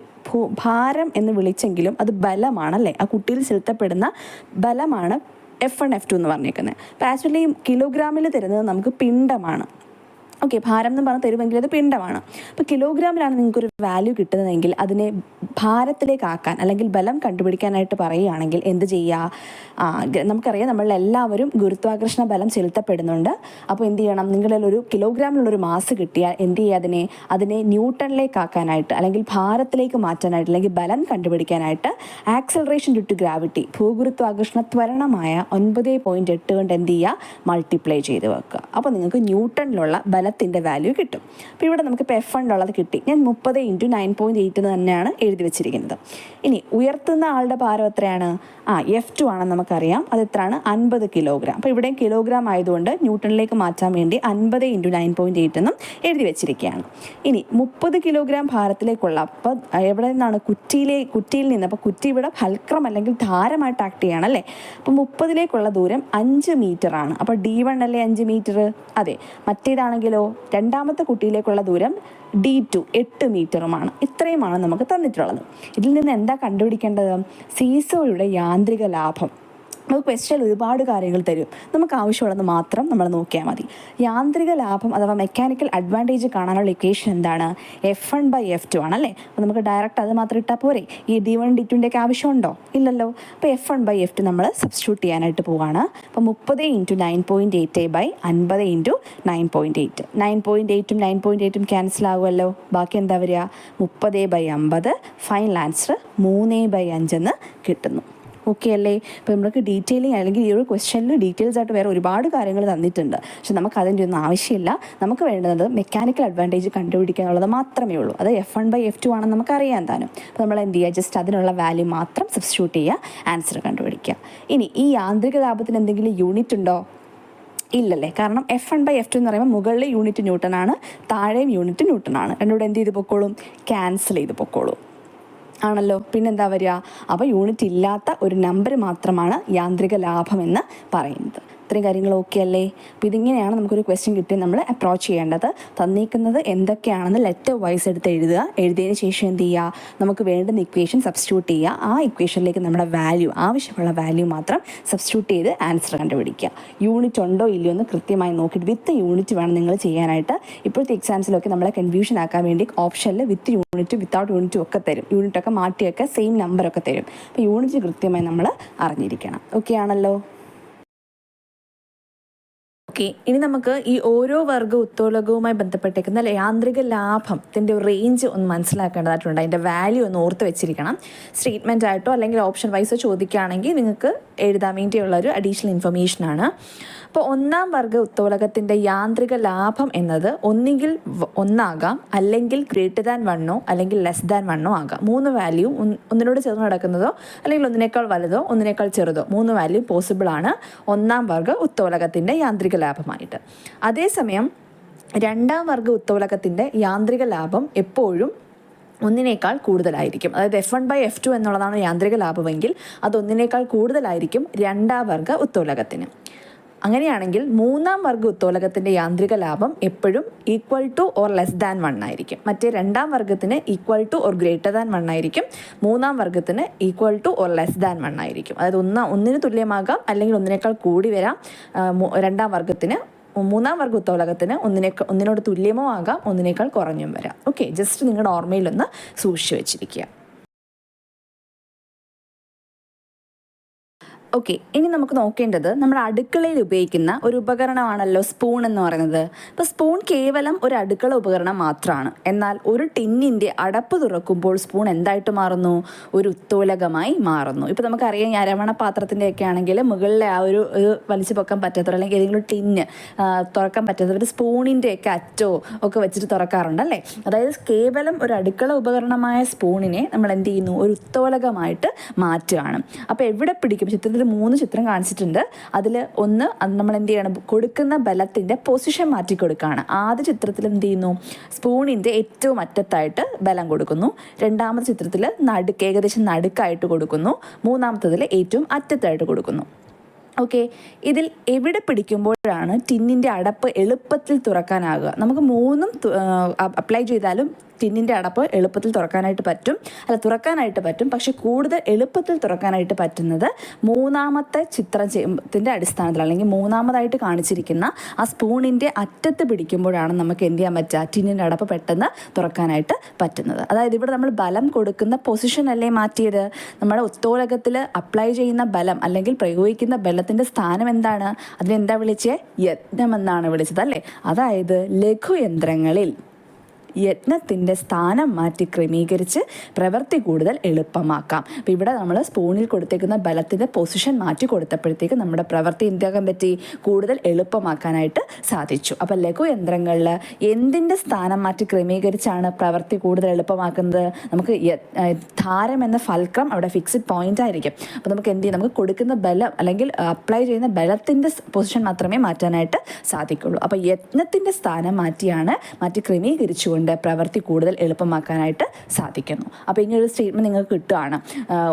ഭാരം എന്ന് വിളിച്ചെങ്കിലും അത് ബലമാണല്ലേ, ആ കുട്ടിയിൽ ചെലുത്തപ്പെടുന്ന ബലമാണ് F1 F2 എന്ന് പറഞ്ഞേക്കുന്നത്. അപ്പോൾ ആക്ച്വലി കിലോഗ്രാമിൽ തരുന്നത് നമുക്ക് പിണ്ഡമാണ്. ഓക്കെ, ഭാരം എന്ന് പറഞ്ഞാൽ തരുമെങ്കിൽ അത് പിണ്ഡമാണ്. അപ്പോൾ കിലോഗ്രാമിലാണ് നിങ്ങൾക്കൊരു വാല്യൂ കിട്ടുന്നതെങ്കിൽ അതിനെ ഭാരത്തിലേക്കാക്കാൻ അല്ലെങ്കിൽ ബലം കണ്ടുപിടിക്കാനായിട്ട് പറയുകയാണെങ്കിൽ എന്ത് ചെയ്യുക? നമുക്കറിയാം നമ്മളെല്ലാവരും ഗുരുത്വാകർഷണ ബലം ചെലുത്തപ്പെടുന്നുണ്ട്. അപ്പോൾ എന്ത് ചെയ്യണം? നിങ്ങളിൽ ഒരു കിലോഗ്രാമിലുള്ളൊരു മാസ് കിട്ടിയാൽ എന്ത് ചെയ്യുക? അതിനെ ന്യൂട്ടണിലേക്കാക്കാനായിട്ട് അല്ലെങ്കിൽ ഭാരത്തിലേക്ക് മാറ്റാനായിട്ട് അല്ലെങ്കിൽ ബലം കണ്ടുപിടിക്കാനായിട്ട് ആക്സലറേഷൻ ഡ്യൂ ടു ഗ്രാവിറ്റി, ഭൂഗുരുത്വാകർഷണ ത്വരണമായ 9.8 കൊണ്ട് എന്ത് ചെയ്യുക? മൾട്ടിപ്ലൈ ചെയ്ത് വെക്കുക. അപ്പോൾ നിങ്ങൾക്ക് ന്യൂട്ടണിലുള്ള ബലത്തിൻ്റെ വാല്യൂ കിട്ടും. അപ്പോൾ ഇവിടെ നമുക്കിപ്പോൾ F1 കിട്ടി. ഞാൻ 30 × 9.8 തന്നെയാണ് എഴുതി വെച്ചിരിക്കുന്നത്. ഇനി ഉയർത്തുന്ന ആളുടെ ഭാരം എത്രയാണ്? F2 ആണെന്ന് നമുക്കറിയാം. അത് എത്രയാണ്? 50 കിലോഗ്രാം. അപ്പോൾ ഇവിടെയും കിലോഗ്രാം ആയതുകൊണ്ട് ന്യൂട്ടണിലേക്ക് മാറ്റാൻ വേണ്ടി 50 × 9.8 എന്നും എഴുതി വെച്ചിരിക്കുകയാണ്. ഇനി 30 കിലോഗ്രാം ഭാരത്തിലേക്കുള്ള, അപ്പോൾ എവിടെ നിന്നാണ്? കുറ്റിയിൽ നിന്ന്. അപ്പോൾ കുറ്റി ഇവിടെ ഫൽക്രം അല്ലെങ്കിൽ ധാരമായിട്ട് ആക്ട് ചെയ്യണം അല്ലേ. അപ്പോൾ 30ലേക്കുള്ള ദൂരം 5 മീറ്ററാണ്. അപ്പോൾ D1 അല്ലേ 5 മീറ്റർ? അതെ. മറ്റേതാണെങ്കിലോ രണ്ടാമത്തെ കുട്ടിയിലേക്കുള്ള ദൂരം D2 8 മീറ്ററുമാണ്. ഇത്രയുമാണ് നമുക്ക് തന്നിട്ടുള്ളത്. ഇതിൽ നിന്ന് എന്താ കണ്ടുപിടിക്കേണ്ടത്? സീസോയുടെ യാന്ത്രിക ലാഭം. നമുക്ക് ക്വസ്റ്റ്യൻ ഒരുപാട് കാര്യങ്ങൾ തരും, നമുക്ക് ആവശ്യമുള്ളത് മാത്രം നമ്മൾ നോക്കിയാൽ മതി. യാന്ത്രിക ലാഭം അഥവാ മെക്കാനിക്കൽ അഡ്വാൻറ്റേജ് കാണാനുള്ള ഇക്വേഷൻ എന്താണ്? F1/F2 ആണല്ലേ. അപ്പോൾ നമുക്ക് ഡയറക്റ്റ് അത് മാത്രം ഇട്ടാൽ പോരെ? ഈ D1 D2 ഒക്കെ ആവശ്യമുണ്ടോ? ഇല്ലല്ലോ. അപ്പോൾ F1/F2 നമ്മൾ സബ്സ്റ്റിറ്റ്യൂട്ട് ചെയ്യാനായിട്ട് പോവുകയാണ്. അപ്പോൾ 30 × 9.8 50 × 9.8. 9.8ഉം 9.8ഉം ക്യാൻസൽ ആകുമല്ലോ. ബാക്കി എന്താ വരിക? 30/50. ഫൈനൽ ആൻസർ 3/5 എന്ന് കിട്ടുന്നു. ഓക്കെ അല്ലേ. ഇപ്പോൾ നമുക്ക് ഡീറ്റെയിലിംഗ് അല്ലെങ്കിൽ ഈ ഒരു ക്വസ്റ്റ്യനിൽ ഡീറ്റെയിൽസ് ആയിട്ട് വേറെ ഒരുപാട് കാര്യങ്ങൾ തന്നിട്ടുണ്ട്. പക്ഷെ നമുക്ക് അതിൻ്റെ ഒന്നും ആവശ്യമില്ല. നമുക്ക് വേണ്ടത് മെക്കാനിക്കൽ അഡ്വാൻറ്റേജ് കണ്ടുപിടിക്കുക എന്നുള്ളത് മാത്രമേ ഉള്ളൂ. അത് F1/F2 ആണെന്ന് നമുക്കറിയാം താനും. അപ്പോൾ നമ്മൾ എന്ത് ചെയ്യുക? ജസ്റ്റ് അതിനുള്ള വാല്യൂ മാത്രം സബ്സ്റ്റിറ്റ്യൂട്ട് ചെയ്യുക, ആൻസർ കണ്ടുപിടിക്കുക. ഇനി ഈ യാന്ത്രിക ലാഭത്തിന് എന്തെങ്കിലും യൂണിറ്റ് ഉണ്ടോ? ഇല്ലല്ലേ. കാരണം F1/F2 എന്ന് പറയുമ്പോൾ മുകളിലെ യൂണിറ്റ് ന്യൂട്ടനാണ്, താഴെയും യൂണിറ്റ് ന്യൂട്ടനാണ്. രണ്ടുകൂടെ എന്ത് ചെയ്ത് പൊക്കോളും? ക്യാൻസൽ ചെയ്ത് പൊക്കോളും ആണല്ലോ. പിന്നെന്താ വരിക? അപ്പോൾ യൂണിറ്റ് ഇല്ലാത്ത ഒരു നമ്പർ മാത്രമാണ് യാന്ത്രിക ലാഭം എന്ന് പറയുന്നത്. ഇത്രയും കാര്യങ്ങൾ ഓക്കെ അല്ലേ? അപ്പോൾ ഇതിങ്ങനെയാണ് നമുക്കൊരു ക്വസ്റ്റ്യൻ കിട്ടി നമ്മൾ അപ്രോച്ച് ചെയ്യേണ്ടത്. തന്നിരിക്കുന്നത് എന്തൊക്കെയാണെന്ന് ലെറ്റർ വൈസ് എടുത്ത് എഴുതുക. എഴുതിയതിന് ശേഷം എന്ത് ചെയ്യുക? നമുക്ക് വേണ്ടുന്ന ഇക്വേഷൻ സബ്സ്റ്റിറ്റ്യൂട്ട് ചെയ്യുക. ആ ഇക്വേഷനിലേക്ക് നമ്മുടെ വാല്യൂ, ആവശ്യമുള്ള വാല്യൂ മാത്രം സബ്സ്റ്റിറ്റ്യൂട്ട് ചെയ്ത് ആൻസർ കണ്ടുപിടിക്കുക. യൂണിറ്റ് ഉണ്ടോ ഇല്ലയോ എന്ന് കൃത്യമായി നോക്കിയിട്ട് വിത്ത് യൂണിറ്റ് വേണം നിങ്ങൾ ചെയ്യാനായിട്ട്. ഇപ്പോഴത്തെ എക്സാംസിലൊക്കെ നമ്മളെ കൺഫ്യൂഷൻ ആക്കാൻ വേണ്ടി ഓപ്ഷനിൽ വിത്ത് യൂണിറ്റ് വിത്തൗട്ട് യൂണിറ്റും ഒക്കെ തരും. യൂണിറ്റൊക്കെ മാറ്റിയൊക്കെ സെയിം നമ്പറൊക്കെ തരും. അപ്പോൾ യൂണിറ്റ് കൃത്യമായി നമ്മൾ അറിഞ്ഞിരിക്കണം. ഓക്കെ ആണല്ലോ. ഓക്കെ, ഇനി നമുക്ക് ഈ ഓരോ വർഗ്ഗ ഉത്തോലകവുമായി ബന്ധപ്പെട്ടേക്കുന്ന യാന്ത്രിക ലാഭത്തിൻ്റെ ഒരു റേഞ്ച് ഒന്ന് മനസ്സിലാക്കേണ്ടതായിട്ടുണ്ട്. അതിൻ്റെ വാല്യൂ ഒന്ന് ഓർത്ത് വെച്ചിരിക്കണം. സ്റ്റേറ്റ്മെൻ്റ് ആയിട്ടോ അല്ലെങ്കിൽ ഓപ്ഷൻ വൈസോ ചോദിക്കുകയാണെങ്കിൽ നിങ്ങൾക്ക് എഴുതാൻ വേണ്ടിയുള്ളൊരു അഡീഷണൽ ഇൻഫർമേഷനാണ്. അപ്പോൾ ഒന്നാം വർഗ്ഗ ഉത്തോലകത്തിൻ്റെ യാന്ത്രിക ലാഭം എന്നത് ഒന്നുകിൽ 1 ആകാം, അല്ലെങ്കിൽ >1 അല്ലെങ്കിൽ <1 ആകാം. 3 വാല്യൂ ഒന്നിനോട് ചേർന്ന് നടക്കുന്നതോ അല്ലെങ്കിൽ ഒന്നിനേക്കാൾ വലുതോ ഒന്നിനേക്കാൾ ചെറുതോ 3 വാല്യൂ പോസിബിൾ ആണ് ഒന്നാം വർഗ്ഗ ഉത്തോലകത്തിൻ്റെ യാന്ത്രിക ലാഭമായിട്ട്. അതേസമയം രണ്ടാം വർഗ്ഗ ഉത്തോലകത്തിൻ്റെ യാന്ത്രിക ലാഭം എപ്പോഴും ഒന്നിനേക്കാൾ കൂടുതലായിരിക്കും. അതായത് F1/F2 എന്നുള്ളതാണ് യാന്ത്രിക ലാഭമെങ്കിൽ അത് ഒന്നിനേക്കാൾ കൂടുതലായിരിക്കും രണ്ടാം വർഗ്ഗ ഉത്തോലകത്തിന്. അങ്ങനെയാണെങ്കിൽ മൂന്നാം വർഗ്ഗ ഉത്തോലകത്തിൻ്റെ യാന്ത്രിക ലാഭം എപ്പോഴും =(1) ആയിരിക്കും. മറ്റേ രണ്ടാം വർഗ്ഗത്തിന് =(1) ആയിരിക്കും. മൂന്നാം വർഗ്ഗത്തിന് =(1) ആയിരിക്കും. അതായത് ഒന്നിന് തുല്യമാകാം അല്ലെങ്കിൽ ഒന്നിനേക്കാൾ കൂടി വരാം. മൂന്നാം വർഗ്ഗ ഉത്തോലകത്തിന് ഒന്നിനോട് തുല്യമോ ആകാം, ഒന്നിനേക്കാൾ കുറഞ്ഞും വരാം. ഓക്കെ, ജസ്റ്റ് നിങ്ങളുടെ ഓർമ്മയിലൊന്ന് സൂക്ഷിച്ചു വെച്ചിരിക്കുക. ഓക്കെ, ഇനി നമുക്ക് നോക്കേണ്ടത് നമ്മുടെ അടുക്കളയിൽ ഉപയോഗിക്കുന്ന ഒരു ഉപകരണമാണല്ലോ സ്പൂൺ എന്ന് പറയുന്നത്. അപ്പോൾ സ്പൂൺ കേവലം ഒരു അടുക്കള ഉപകരണം മാത്രമാണ്. എന്നാൽ ഒരു ടിന്നിൻ്റെ അടപ്പ് തുറക്കുമ്പോൾ സ്പൂൺ എന്തായിട്ട് മാറുന്നു? ഒരു ഉത്തോലകമായി മാറുന്നു. ഇപ്പോൾ നമുക്കറിയാം, ഈ അരവണ പാത്രത്തിൻ്റെയൊക്കെ ആണെങ്കിൽ മുകളിലെ ആ ഒരു വലിച്ചു പൊക്കാൻ പറ്റാത്തവർ അല്ലെങ്കിൽ ഏതെങ്കിലും ടിന്ന് തുറക്കാൻ പറ്റാത്തവർ സ്പൂണിൻ്റെയൊക്കെ അറ്റോ ഒക്കെ വെച്ചിട്ട് തുറക്കാറുണ്ടല്ലേ. അതായത് കേവലം ഒരു അടുക്കള ഉപകരണമായ സ്പൂണിനെ നമ്മൾ എന്ത് ചെയ്യുന്നു? ഒരു ഉത്തോലകമായിട്ട് മാറ്റുകയാണ്. അപ്പോൾ എവിടെ പിടിക്കും? ചിത്രത്തിൽ 3 ചിത്രം കാണിച്ചിട്ടുണ്ട്. അതിൽ ഒന്ന് നമ്മൾ എന്ത് ചെയ്യണം? കൊടുക്കുന്ന ബലത്തിൻ്റെ പൊസിഷൻ മാറ്റി കൊടുക്കുകയാണ്. ആദ്യ ചിത്രത്തിൽ എന്ത് ചെയ്യുന്നു? സ്പൂണിൻ്റെ ഏറ്റവും അറ്റത്തായിട്ട് ബലം കൊടുക്കുന്നു. രണ്ടാമത്തെ ചിത്രത്തിൽ ഏകദേശം നടുക്കായിട്ട് കൊടുക്കുന്നു. മൂന്നാമത്തതിൽ ഏറ്റവും അറ്റത്തായിട്ട് കൊടുക്കുന്നു. ഓക്കെ, ഇതിൽ എവിടെ പിടിക്കുമ്പോഴാണ് ടിന്നിൻ്റെ അടപ്പ് എളുപ്പത്തിൽ തുറക്കാനാകുക? നമുക്ക് 3ഉം അപ്ലൈ ചെയ്താലും ടിന്നിൻ്റെ അടപ്പ് എളുപ്പത്തിൽ തുറക്കാനായിട്ട് പറ്റും. പക്ഷെ കൂടുതൽ എളുപ്പത്തിൽ തുറക്കാനായിട്ട് പറ്റുന്നത് മൂന്നാമത്തെ ചിത്രത്തിൻ്റെ അടിസ്ഥാനത്തിൽ അല്ലെങ്കിൽ മൂന്നാമതായിട്ട് കാണിച്ചിരിക്കുന്ന ആ സ്പൂണിൻ്റെ അറ്റത്ത് പിടിക്കുമ്പോഴാണ് നമുക്ക് എന്ത് ചെയ്യാൻ പറ്റുക? ടിന്നിൻ്റെ അടപ്പ് പെട്ടെന്ന് തുറക്കാനായിട്ട് പറ്റുന്നത്. അതായത് ഇവിടെ നമ്മൾ ബലം കൊടുക്കുന്ന പൊസിഷൻ അല്ലേ മാറ്റിയത്? നമ്മുടെ ഉത്തോലകത്തിൽ അപ്ലൈ ചെയ്യുന്ന ബലം അല്ലെങ്കിൽ പ്രയോഗിക്കുന്ന ബലത്തിൻ്റെ സ്ഥാനം എന്താണ്? അതിനെന്താ വിളിച്ചത്? യത്നം എന്നാണ് വിളിച്ചത് അല്ലേ. അതായത് ലഘുയന്ത്രങ്ങളിൽ യത്നത്തിൻ്റെ സ്ഥാനം മാറ്റി ക്രമീകരിച്ച് പ്രവൃത്തി കൂടുതൽ എളുപ്പമാക്കാം. അപ്പോൾ ഇവിടെ നമ്മൾ സ്പൂണിൽ കൊടുത്തേക്കുന്ന ബലത്തിൻ്റെ പൊസിഷൻ മാറ്റി കൊടുത്തപ്പോഴത്തേക്ക് നമ്മുടെ പ്രവൃത്തി എന്താക്കാൻ പറ്റി? കൂടുതൽ എളുപ്പമാക്കാനായിട്ട് സാധിച്ചു. അപ്പോൾ ലഘുയന്ത്രങ്ങളിൽ എന്തിൻ്റെ സ്ഥാനം മാറ്റി ക്രമീകരിച്ചാണ് പ്രവൃത്തി കൂടുതൽ എളുപ്പമാക്കുന്നത്? നമുക്ക് ധാരം എന്ന ഫൽക്രം അവിടെ ഫിക്സഡ് പോയിന്റ് ആയിരിക്കും. അപ്പോൾ നമുക്ക് എന്ത് ചെയ്യും? നമുക്ക് കൊടുക്കുന്ന ബലം അല്ലെങ്കിൽ അപ്ലൈ ചെയ്യുന്ന ബലത്തിൻ്റെ പൊസിഷൻ മാത്രമേ മാറ്റാനായിട്ട് സാധിക്കുള്ളൂ. അപ്പോൾ യത്നത്തിൻ്റെ സ്ഥാനം മാറ്റി ക്രമീകരിച്ചുകൊണ്ട് പ്രവൃത്തി കൂടുതൽ എളുപ്പമാക്കാനായിട്ട് സാധിക്കുന്നു. അപ്പോൾ ഇങ്ങനൊരു സ്റ്റേറ്റ്മെൻറ്റ് നിങ്ങൾക്ക് കിട്ടുകയാണ്.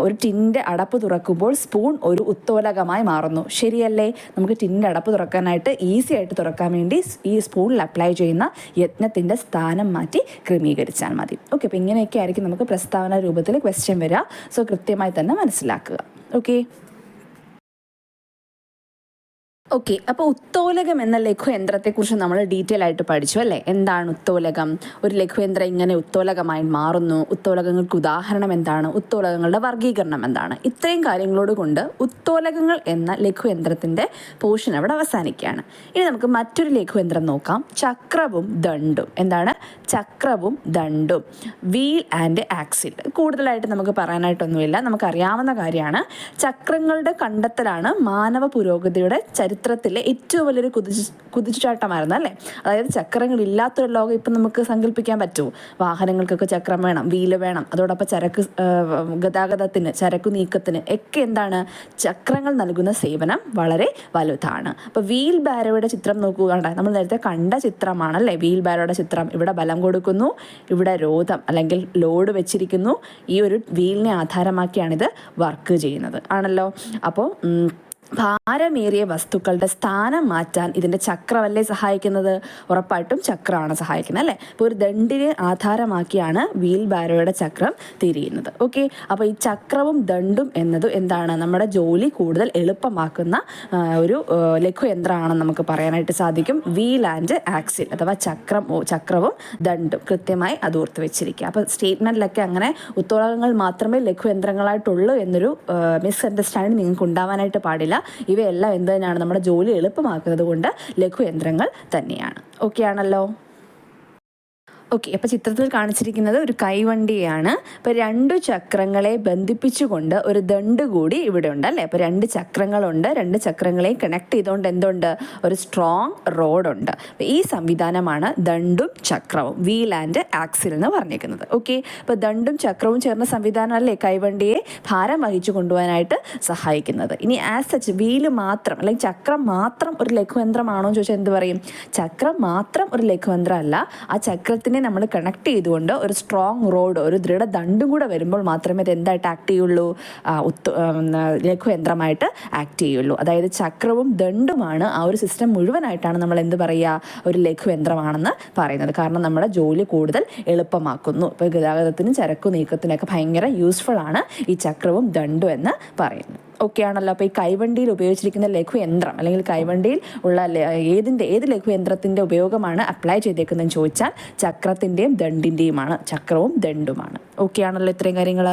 ഒരു ടിന്നിൻ്റെ അടപ്പ് തുറക്കുമ്പോൾ സ്പൂൺ ഒരു ഉത്തോലകമായി മാറുന്നു. ശരിയല്ലേ? നമുക്ക് ടിന്നിൻ്റെ അടപ്പ് തുറക്കാനായിട്ട് ഈസി ആയിട്ട് തുറക്കാൻ വേണ്ടി ഈ സ്പൂണിൽ അപ്ലൈ ചെയ്യുന്ന യത്നത്തിൻ്റെ സ്ഥാനം മാറ്റി ക്രമീകരിച്ചാൽ മതി. ഓക്കെ, അപ്പോൾ ഇങ്ങനെയൊക്കെ ആയിരിക്കും നമുക്ക് പ്രസ്താവന രൂപത്തിൽ ക്വസ്റ്റ്യൻ വരിക. സോ കൃത്യമായി തന്നെ മനസ്സിലാക്കുക. ഓക്കെ, അപ്പോൾ ഉത്തോലകം എന്ന ലഘുയന്ത്രത്തെക്കുറിച്ച് നമ്മൾ ഡീറ്റെയിൽ ആയിട്ട് പഠിച്ചു അല്ലേ. എന്താണ് ഉത്തോലകം? ഒരു ലഘുയന്ത്രം ഇങ്ങനെ ഉത്തോലകമായി മാറുന്നു. ഉത്തോലകങ്ങൾക്ക് ഉദാഹരണം എന്താണ്? ഉത്തോലകങ്ങളുടെ വർഗീകരണം എന്താണ്? ഇത്രയും കാര്യങ്ങളോട് കൊണ്ട് ഉത്തോലകങ്ങൾ എന്ന ലഘുയന്ത്രത്തിൻ്റെ പോർഷൻ അവിടെ അവസാനിക്കുകയാണ്. ഇനി നമുക്ക് മറ്റൊരു ലഘുയന്ത്രം നോക്കാം. ചക്രവും ദണ്ഡും. എന്താണ്? ചക്രവും ദണ്ഡും, വീൽ ആൻഡ് ആക്സിൽ. കൂടുതലായിട്ട് നമുക്ക് പറയാനായിട്ടൊന്നുമില്ല, നമുക്കറിയാവുന്ന കാര്യമാണ്. ചക്രങ്ങളുടെ കണ്ടെത്തലാണ് മാനവ പുരോഗതിയുടെ ചരിത്രത്തിലെ ഏറ്റവും വലിയൊരു കുതിച്ചുചാട്ടമായിരുന്നു അല്ലേ. അതായത് ചക്രങ്ങളില്ലാത്തൊരു ലോകം ഇപ്പം നമുക്ക് സങ്കല്പിക്കാൻ പറ്റുമോ? വാഹനങ്ങൾക്കൊക്കെ ചക്രം വേണം, വീല് വേണം. അതോടൊപ്പം ഗതാഗതത്തിന്, ചരക്കു നീക്കത്തിന് ഒക്കെ എന്താണ്? ചക്രങ്ങൾ നൽകുന്ന സേവനം വളരെ വലുതാണ്. അപ്പോൾ വീൽ ബാരോയുടെ ചിത്രം നോക്കുക. നമ്മൾ നേരത്തെ കണ്ട ചിത്രമാണല്ലേ വീൽ ബാരോയുടെ ചിത്രം. ഇവിടെ ബലം കൊടുക്കുന്നു, ഇവിടെ രോധം അല്ലെങ്കിൽ ലോഡ് വെച്ചിരിക്കുന്നു. ഈ ഒരു വീലിനെ ആധാരമാക്കിയാണിത് വർക്ക് ചെയ്യുന്നത് ആണല്ലോ. അപ്പോൾ ഭാരമേറിയ വസ്തുക്കളുടെ സ്ഥാനം മാറ്റാൻ ഇതിൻ്റെ ചക്രമല്ലേ സഹായിക്കുന്നത്? ഉറപ്പായിട്ടും ചക്രമാണ് സഹായിക്കുന്നത് അല്ലേ. ഇപ്പോൾ ഒരു ദണ്ഡിനെ ആധാരമാക്കിയാണ് വീൽ ബാരോയുടെ ചക്രം തിരിയുന്നത്. ഓക്കെ, അപ്പോൾ ഈ ചക്രവും ദണ്ഡും എന്നത് എന്താണ്? നമ്മുടെ ജോലി കൂടുതൽ എളുപ്പമാക്കുന്ന ഒരു ലഘുയന്ത്രമാണെന്ന് നമുക്ക് പറയാനായിട്ട് സാധിക്കും. വീൽ ആൻഡ് ആക്സിൽ അഥവാ ചക്രവും ദണ്ഡും കൃത്യമായി അത് ഓർത്ത് വെച്ചിരിക്കുക. അപ്പോൾ സ്റ്റേറ്റ്മെൻറ്റിലൊക്കെ അങ്ങനെ ഉത്തോലകങ്ങൾ മാത്രമേ ലഘുയന്ത്രങ്ങളായിട്ടുള്ളൂ എന്നൊരു മിസ്അണ്ടർസ്റ്റാൻഡിങ് നിങ്ങൾക്ക് ഉണ്ടാവാനായിട്ട് പാടില്ല. ഇവയെല്ലാം എന്ത് തന്നെയാണ്, നമ്മുടെ ജോലി എളുപ്പമാക്കുന്നത് കൊണ്ട് ലഘുയന്ത്രങ്ങൾ തന്നെയാണ്. ഓക്കെ ആണല്ലോ. ഓക്കെ, അപ്പോൾ ചിത്രത്തിൽ കാണിച്ചിരിക്കുന്നത് ഒരു കൈവണ്ടിയാണ്. അപ്പോൾ 2 ചക്രങ്ങളെ ബന്ധിപ്പിച്ചുകൊണ്ട് ഒരു ദണ്ട് കൂടി ഇവിടെ ഉണ്ട് അല്ലേ. അപ്പോൾ 2 ചക്രങ്ങളുണ്ട്, 2 ചക്രങ്ങളെ കണക്ട് ചെയ്തുകൊണ്ട് എന്തുണ്ട്, ഒരു സ്ട്രോങ് റോഡുണ്ട്. അപ്പോൾ ഈ സംവിധാനമാണ് ദണ്ടും ചക്രവും, വീൽ ആൻഡ് ആക്സിൽ എന്ന് പറഞ്ഞിരിക്കുന്നത്. ഓക്കെ, അപ്പോൾ ദണ്ടും ചക്രവും ചേർന്ന സംവിധാനം അല്ലേ കൈവണ്ടിയെ ഭാരം വഹിച്ചു കൊണ്ടുപോകാനായിട്ട് സഹായിക്കുന്നത്. ഇനി ആസ് സച്ച് വീല് മാത്രം അല്ലെങ്കിൽ ചക്രം മാത്രം ഒരു ലഘുയന്ത്രമാണോ എന്ന് ചോദിച്ചാൽ എന്ത് പറയും? ചക്രം മാത്രം ഒരു ലഘുയന്ത്രം അല്ല. ആ ചക്രത്തിന് നമ്മൾ കണക്ട് ചെയ്തുകൊണ്ട് ഒരു സ്ട്രോങ് റോഡ്, ഒരു ദൃഢദണ്ടും കൂടെ വരുമ്പോൾ മാത്രമേ ഇത് എന്തായിട്ട് ആക്ട് ചെയ്യുള്ളൂ, ലഘുയന്ത്രമായിട്ട് ആക്ട് ചെയ്യുള്ളൂ. അതായത് ചക്രവും ദണ്ടുമാണ് ആ ഒരു സിസ്റ്റം മുഴുവനായിട്ടാണ് നമ്മൾ എന്ത് പറയുക, ഒരു ലഘുയന്ത്രമാണെന്ന് പറയുന്നത്. കാരണം നമ്മുടെ ജോലി കൂടുതൽ എളുപ്പമാക്കുന്നു. ഇപ്പോൾ ഗതാഗതത്തിനും ചരക്കു നീക്കത്തിനൊക്കെ ഭയങ്കര യൂസ്ഫുൾ ആണ് ഈ ചക്രവും ദണ്ടും എന്ന് പറയുന്നത്. ഓക്കെ ആണല്ലോ. അപ്പോൾ ഈ കൈവണ്ടിയിൽ ഉപയോഗിച്ചിരിക്കുന്ന ലഘുയന്ത്രം അല്ലെങ്കിൽ കൈവണ്ടിയിൽ ഉള്ള ഏത് ലഘുയന്ത്രത്തിൻ്റെ ഉപയോഗമാണ് അപ്ലൈ ചെയ്തേക്കുന്നതെന്ന് ചോദിച്ചാൽ ചക്രത്തിൻ്റെയും ദണ്ടിൻ്റെയുമാണ്, ചക്രവും ദണ്ടുമാണ്. ഓക്കെ ആണല്ലോ ഇത്രയും കാര്യങ്ങൾ.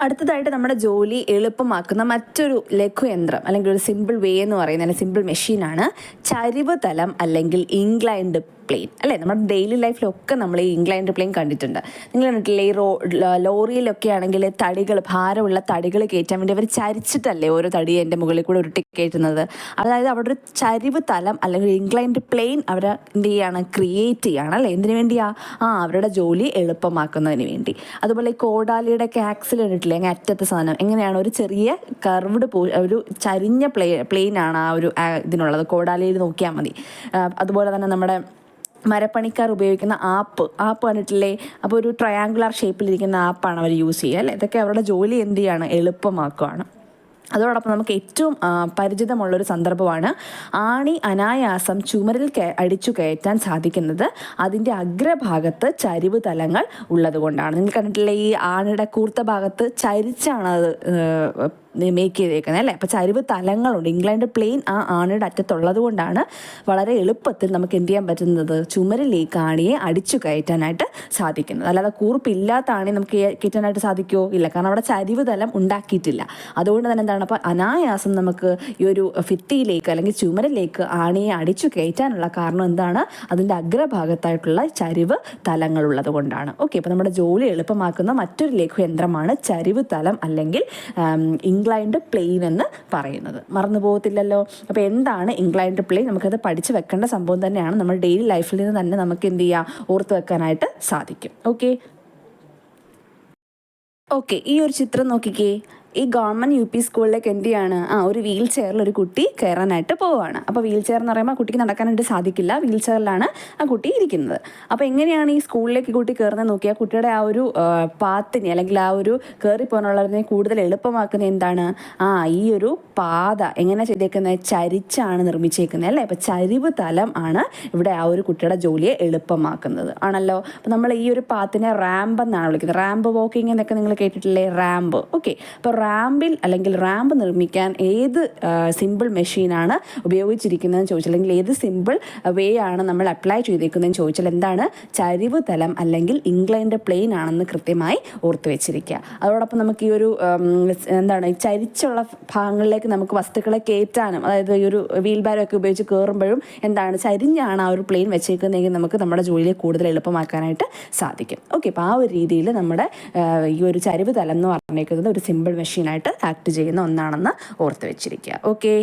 അടുത്തതായിട്ട് നമ്മുടെ ജോലി എളുപ്പമാക്കുന്ന മറ്റൊരു ലഘുയന്ത്രം അല്ലെങ്കിൽ ഒരു സിമ്പിൾ വേ എന്ന് പറയുന്നത്, സിമ്പിൾ മെഷീനാണ് ചരിവ് തലം അല്ലെങ്കിൽ ഇൻക്ലൈൻഡ് പ്ലെയിൻ അല്ലേ. നമ്മുടെ ഡെയിലി ലൈഫിലൊക്കെ നമ്മൾ ഈ ഇൻക്ലൈൻഡ് പ്ലെയിൻ കണ്ടിട്ടുണ്ട്. നിങ്ങൾ കണ്ടിട്ടില്ലേ ഈ ലോറിയിലൊക്കെ ആണെങ്കിൽ തടികൾ, ഭാരമുള്ള തടികൾ കയറ്റാൻ വേണ്ടി അവർ ചരിച്ചിട്ടല്ലേ ഓരോ തടി എൻ്റെ മുകളിൽ കൂടെ ഉരുട്ടി കയറ്റുന്നത്. അതായത് അവിടെ ഒരു ചരിവ് തലം അല്ലെങ്കിൽ ഇൻക്ലൈൻഡ് പ്ലെയിൻ അവർ എന്ത് ചെയ്യാണ്, ക്രിയേറ്റ് ചെയ്യുകയാണ് അല്ലേ. എന്തിനു വേണ്ടിയാ? അവരുടെ ജോലി എളുപ്പമാക്കുന്നതിന് വേണ്ടി. അതുപോലെ ഈ കോടാലിയുടെ ഒക്കെ ആക്സിൽ കണ്ടിട്ടില്ലേ, അങ്ങ് അറ്റത്തെ സാധനം എങ്ങനെയാണ്, ഒരു ചെറിയ കർവ്ഡ് ഒരു ചരിഞ്ഞ പ്ലെയിനാണ് ആ ഒരു ഇതിനുള്ളത്. കോടാലിയിൽ നോക്കിയാൽ മതി. അതുപോലെ തന്നെ നമ്മുടെ മരപ്പണിക്കാർ ഉപയോഗിക്കുന്ന ആപ്പ് കണ്ടിട്ടില്ലേ, അപ്പോൾ ഒരു ട്രയാങ്കുലർ ഷേപ്പിലിരിക്കുന്ന ആപ്പാണ് അവർ യൂസ് ചെയ്യുക അല്ലേ. ഇതൊക്കെ അവരുടെ ജോലി എന്ത് ചെയ്യാണ്, എളുപ്പമാക്കുകയാണ്. അതോടൊപ്പം നമുക്ക് ഏറ്റവും പരിചിതമുള്ളൊരു സന്ദർഭമാണ് ആണി അനായാസം ചുമരിൽ അടിച്ചു കയറ്റാൻ സാധിക്കുന്നത് അതിൻ്റെ അഗ്രഭാഗത്ത് ചരിവ് തലങ്ങൾ ഉള്ളത് കൊണ്ടാണ്. നിങ്ങൾ കണ്ടിട്ടില്ലേ ഈ ആണിയുടെ കൂർത്ത ഭാഗത്ത് ചരിച്ചാണ് അത് മേക്ക് ചെയ്തേക്കുന്നത് അല്ലേ. അപ്പോൾ ചരിവ് തലങ്ങളുണ്ട്. ഇംഗ്ലണ്ട് പ്ലെയിൻ ആ ആണിയുടെ അറ്റത്തുള്ളത് കൊണ്ടാണ് വളരെ എളുപ്പത്തിൽ നമുക്ക് എന്ത് ചെയ്യാൻ പറ്റുന്നത്, ചുമരിലേക്ക് ആണിയെ അടിച്ചു കയറ്റാനായിട്ട് സാധിക്കുന്നത്. അല്ലാതെ കൂർപ്പില്ലാത്ത ആണി നമുക്ക് കയറ്റാനായിട്ട് സാധിക്കുമോ? ഇല്ല, കാരണം അവിടെ ചരിവ് തലം ഉണ്ടാക്കിയിട്ടില്ല. അതുകൊണ്ട് തന്നെ എന്താണ്, അപ്പോൾ അനായാസം നമുക്ക് ഈ ഒരു ഭിത്തിയിലേക്ക് അല്ലെങ്കിൽ ചുമരിലേക്ക് ആണിയെ അടിച്ചു കയറ്റാനുള്ള കാരണം എന്താണ്, അതിൻ്റെ അഗ്രഭാഗത്തായിട്ടുള്ള ചരിവ് തലങ്ങളുള്ളത് കൊണ്ടാണ്. ഓക്കെ, അപ്പോൾ നമ്മുടെ ജോലി എളുപ്പമാക്കുന്ന മറ്റൊരു ലഘുയന്ത്രമാണ് ചരിവ് തലം അല്ലെങ്കിൽ ഇൻക്ലൈൻഡ് പ്ലെയിൻ എന്ന് പറയുന്നത്. മറന്നു പോകത്തില്ലല്ലോ. അപ്പോൾ എന്താണ് ഇൻക്ലൈൻഡ് പ്ലെയിൻ? നമുക്കത് പഠിച്ചു വെക്കേണ്ട സംഭവം തന്നെയാണ്. നമ്മൾ ഡെയിലി ലൈഫിൽ നിന്ന് തന്നെ നമുക്ക് എന്ത് ചെയ്യാം, ഓർത്ത് വെക്കാനായിട്ട് സാധിക്കും. ഓക്കെ, ഈ ഒരു ചിത്രം നോക്കിക്കേ. ഈ ഗവൺമെൻറ് UP സ്കൂളിലേക്ക് എന്ത് ചെയ്യാണ്, ഒരു വീൽ ചെയറിൽ ഒരു കുട്ടി കയറാനായിട്ട് പോവുകയാണ്. അപ്പോൾ വീൽ ചെയർ എന്ന് പറയുമ്പോൾ ആ കുട്ടിക്ക് നടക്കാനായിട്ട് സാധിക്കില്ല, വീൽ ചെയറിലാണ് ആ കുട്ടി ഇരിക്കുന്നത്. അപ്പോൾ എങ്ങനെയാണ് ഈ സ്കൂളിലേക്ക് കുട്ടി കയറുന്നത് നോക്കിയാൽ കുട്ടിയുടെ ആ ഒരു പാത്തിനെ അല്ലെങ്കിൽ ആ ഒരു കയറിപ്പോകാനുള്ളതിനെ കൂടുതൽ എളുപ്പമാക്കുന്നത് എന്താണ്, ഈ ഒരു പാത എങ്ങനെ ചെയ്തേക്കുന്നത്, ചരിച്ചാണ് നിർമ്മിച്ചേക്കുന്നത് അല്ലേ. അപ്പോൾ ചരിവ് തലം ആണ് ഇവിടെ ആ ഒരു കുട്ടിയുടെ ജോലിയെ എളുപ്പമാക്കുന്നത് ആണല്ലോ. അപ്പോൾ നമ്മൾ ഈ ഒരു പാത്തിനെ റാമ്പ് എന്നാണ് വിളിക്കുന്നത്. റാമ്പ് വാക്കിംഗ് എന്നൊക്കെ നിങ്ങൾ കേട്ടിട്ടില്ലേ, റാമ്പ്. ഓക്കെ, അപ്പോൾ റാമ്പ് നിർമ്മിക്കാൻ ഏത് സിമ്പിൾ മെഷീനാണ് ഉപയോഗിച്ചിരിക്കുന്നതെന്ന് ചോദിച്ചാൽ, അല്ലെങ്കിൽ ഏത് സിമ്പിൾ വേ ആണ് നമ്മൾ അപ്ലൈ ചെയ്തേക്കുന്നതെന്ന് ചോദിച്ചാൽ എന്താണ്, ചരിവ് തലം അല്ലെങ്കിൽ ഇൻക്ലൈൻഡ് പ്ലെയിൻ ആണെന്ന് കൃത്യമായി ഓർത്ത് വെച്ചിരിക്കുക. അതോടൊപ്പം നമുക്ക് ഈ ഒരു എന്താണ് ചരിച്ചുള്ള ഭാഗങ്ങളിലേക്ക് നമുക്ക് വസ്തുക്കളെ കയറ്റാനും, അതായത് ഈ ഒരു വീൽ ബാരോ ഒക്കെ ഉപയോഗിച്ച് കയറുമ്പോഴും എന്താണ് ചരിഞ്ഞാണ് ആ ഒരു പ്ലെയിൻ വെച്ചേക്കുന്നതെങ്കിൽ നമുക്ക് നമ്മുടെ ജോലിയെ കൂടുതൽ എളുപ്പമാക്കാനായിട്ട് സാധിക്കും. ഓക്കെ, അപ്പോൾ ആ ഒരു രീതിയിൽ നമ്മുടെ ഈ ഒരു ചരിവ് തലം എന്ന് പറഞ്ഞേക്കുന്നത് ഒരു സിമ്പിൾ മെഷീനായിട്ട് ആക്ട് ചെയ്യുന്ന ഒന്നാണെന്ന് ഓർത്ത് വെച്ചിരിക്കുക. ഓക്കെ,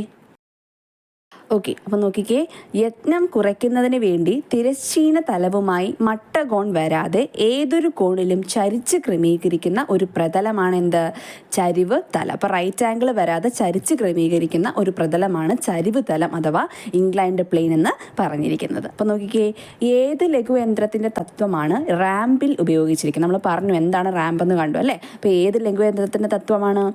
അപ്പോൾ നോക്കിക്കേ, യത്നം കുറയ്ക്കുന്നതിന് വേണ്ടി തിരശ്ചീന തലവുമായി മട്ടകോൺ വരാതെ ഏതൊരു കോണിലും ചരിച്ച് ക്രമീകരിക്കുന്ന ഒരു പ്രതലമാണ് എന്ത്, ചരിവ് തലം. അപ്പോൾ റൈറ്റ് ആംഗിൾ വരാതെ ചരിച്ച് ക്രമീകരിക്കുന്ന ഒരു പ്രതലമാണ് ചരിവ് തലം അഥവാ ഇൻക്ലൈൻഡ് പ്ലെയിൻ എന്ന് പറഞ്ഞിരിക്കുന്നത്. അപ്പോൾ നോക്കിക്കേ, ഏത് ലഘുയന്ത്രത്തിൻ്റെ തത്വമാണ് റാമ്പിൽ ഉപയോഗിച്ചിരിക്കുന്നത്? നമ്മൾ പറഞ്ഞു എന്താണ് റാമ്പ് എന്ന് കണ്ടു അല്ലേ. അപ്പോൾ ഏത് ലഘുയന്ത്രത്തിൻ്റെ തത്വമാണ്?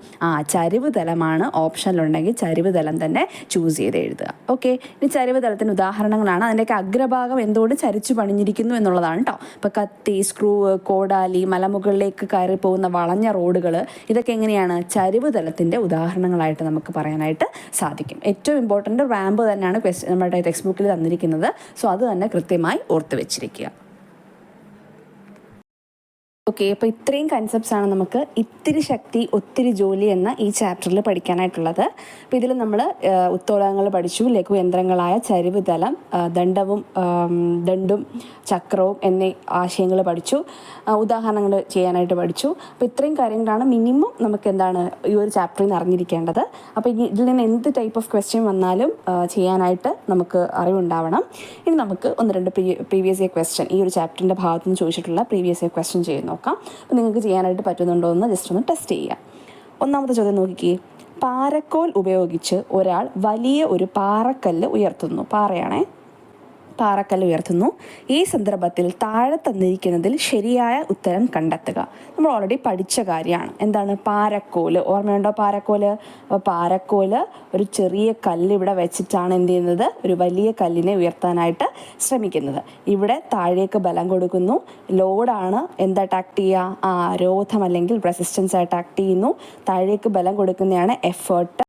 ചരിവ് തലമാണ്. ഓപ്ഷനിലുണ്ടെങ്കിൽ ചരിവ് തലം തന്നെ ചൂസ് ചെയ്ത് എഴുതുക. ഓക്കെ, ഇനി ചരിവ് തലത്തിന് ഉദാഹരണങ്ങളാണ്. അതിൻ്റെയൊക്കെ അഗ്രഭാഗം എന്തുകൊണ്ട് ചരിച്ചു പണിഞ്ഞിരിക്കുന്നു എന്നുള്ളതാണ് കേട്ടോ. ഇപ്പോൾ കത്തി, സ്ക്രൂ, കോടാലി, മലമുകളിലേക്ക് കയറി പോകുന്ന വളഞ്ഞ റോഡുകൾ, ഇതൊക്കെ എങ്ങനെയാണ് ചരിവ് തലത്തിൻ്റെ ഉദാഹരണങ്ങളായിട്ട് നമുക്ക് പറയാനായിട്ട് സാധിക്കും. ഏറ്റവും ഇമ്പോർട്ടൻ്റ് റാമ്പ് തന്നെയാണ് നമ്മുടെ ടെക്സ്റ്റ് ബുക്കിൽ തന്നിരിക്കുന്നത്. സോ അത് തന്നെ കൃത്യമായി ഓർത്ത് വെച്ചിരിക്കുക. ഓക്കെ, അപ്പോൾ ഇത്രയും കൺസെപ്റ്റ്സ് ആണ് നമുക്ക് ഇത്തിരി ശക്തി ഒത്തിരി ജോലി എന്ന ഈ ചാപ്റ്ററിൽ പഠിക്കാനായിട്ടുള്ളത്. അപ്പോൾ ഇതിൽ നമ്മൾ ഉത്തോലകങ്ങൾ പഠിച്ചു, ലഘുയന്ത്രങ്ങളായ ചരിവ് തലം, ദണ്ടും ചക്രവും എന്നീ ആശയങ്ങൾ പഠിച്ചു, ഉദാഹരണങ്ങൾ ചെയ്യാനായിട്ട് പഠിച്ചു. അപ്പോൾ ഇത്രയും കാര്യങ്ങളാണ് മിനിമം നമുക്ക് എന്താണ് ഈ ഒരു ചാപ്റ്ററിൽ നിന്ന് അറിഞ്ഞിരിക്കേണ്ടത്. അപ്പോൾ ഇതിൽ നിന്ന് എന്ത് ടൈപ്പ് ഓഫ് ക്വസ്റ്റ്യൻ വന്നാലും ചെയ്യാനായിട്ട് നമുക്ക് അറിവുണ്ടാവണം. ഇനി നമുക്ക് ഒന്ന് രണ്ട് പ്രീവിയസ് ഇയർ ക്വസ്റ്റ്യൻ ഈ ഒരു ചാപ്റ്ററിൻ്റെ ഭാഗത്ത് നിന്ന് ചോദിച്ചിട്ടുള്ള പ്രീവിയസ് ഇയർ ക്വസ്റ്റ്യൻ ചെയ്ത് നോക്കാം. അപ്പോൾ നിങ്ങൾക്ക് ചെയ്യാനായിട്ട് പറ്റുന്നുണ്ടോ എന്ന് ജസ്റ്റ് ഒന്ന് ടെസ്റ്റ് ചെയ്യുക. ഒന്നാമത്തെ ചോദ്യം നോക്കിക്കേ. പാരക്കോൽ ഉപയോഗിച്ച് ഒരാൾ വലിയ ഒരു പാറക്കല്ല് ഉയർത്തുന്നു. പാറക്കല്ല് ഉയർത്തുന്നു. ഈ സന്ദർഭത്തിൽ താഴെ തന്നിരിക്കുന്നതിൽ ശരിയായ ഉത്തരം കണ്ടെത്തുക. നമ്മൾ ഓൾറെഡി പഠിച്ച കാര്യമാണ്. എന്താണ് പാരക്കോല്? ഓർമ്മയുണ്ടോ പാരക്കോല്? അപ്പോൾ പാരക്കോല് ഒരു ചെറിയ കല്ല് ഇവിടെ വെച്ചിട്ടാണ് എന്ത് ചെയ്യുന്നത്, ഒരു വലിയ കല്ലിനെ ഉയർത്താനായിട്ട് ശ്രമിക്കുന്നത്. ഇവിടെ താഴേക്ക് ബലം കൊടുക്കുന്നു. ലോഡാണ് എന്ത് അട്രാക്ട് ചെയ്യുക? രോധം അല്ലെങ്കിൽ റെസിസ്റ്റൻസ് ആയിട്ട് ആക്ട് ചെയ്യുന്നു. താഴേക്ക് ബലം കൊടുക്കുന്നതാണ് എഫേർട്ട്.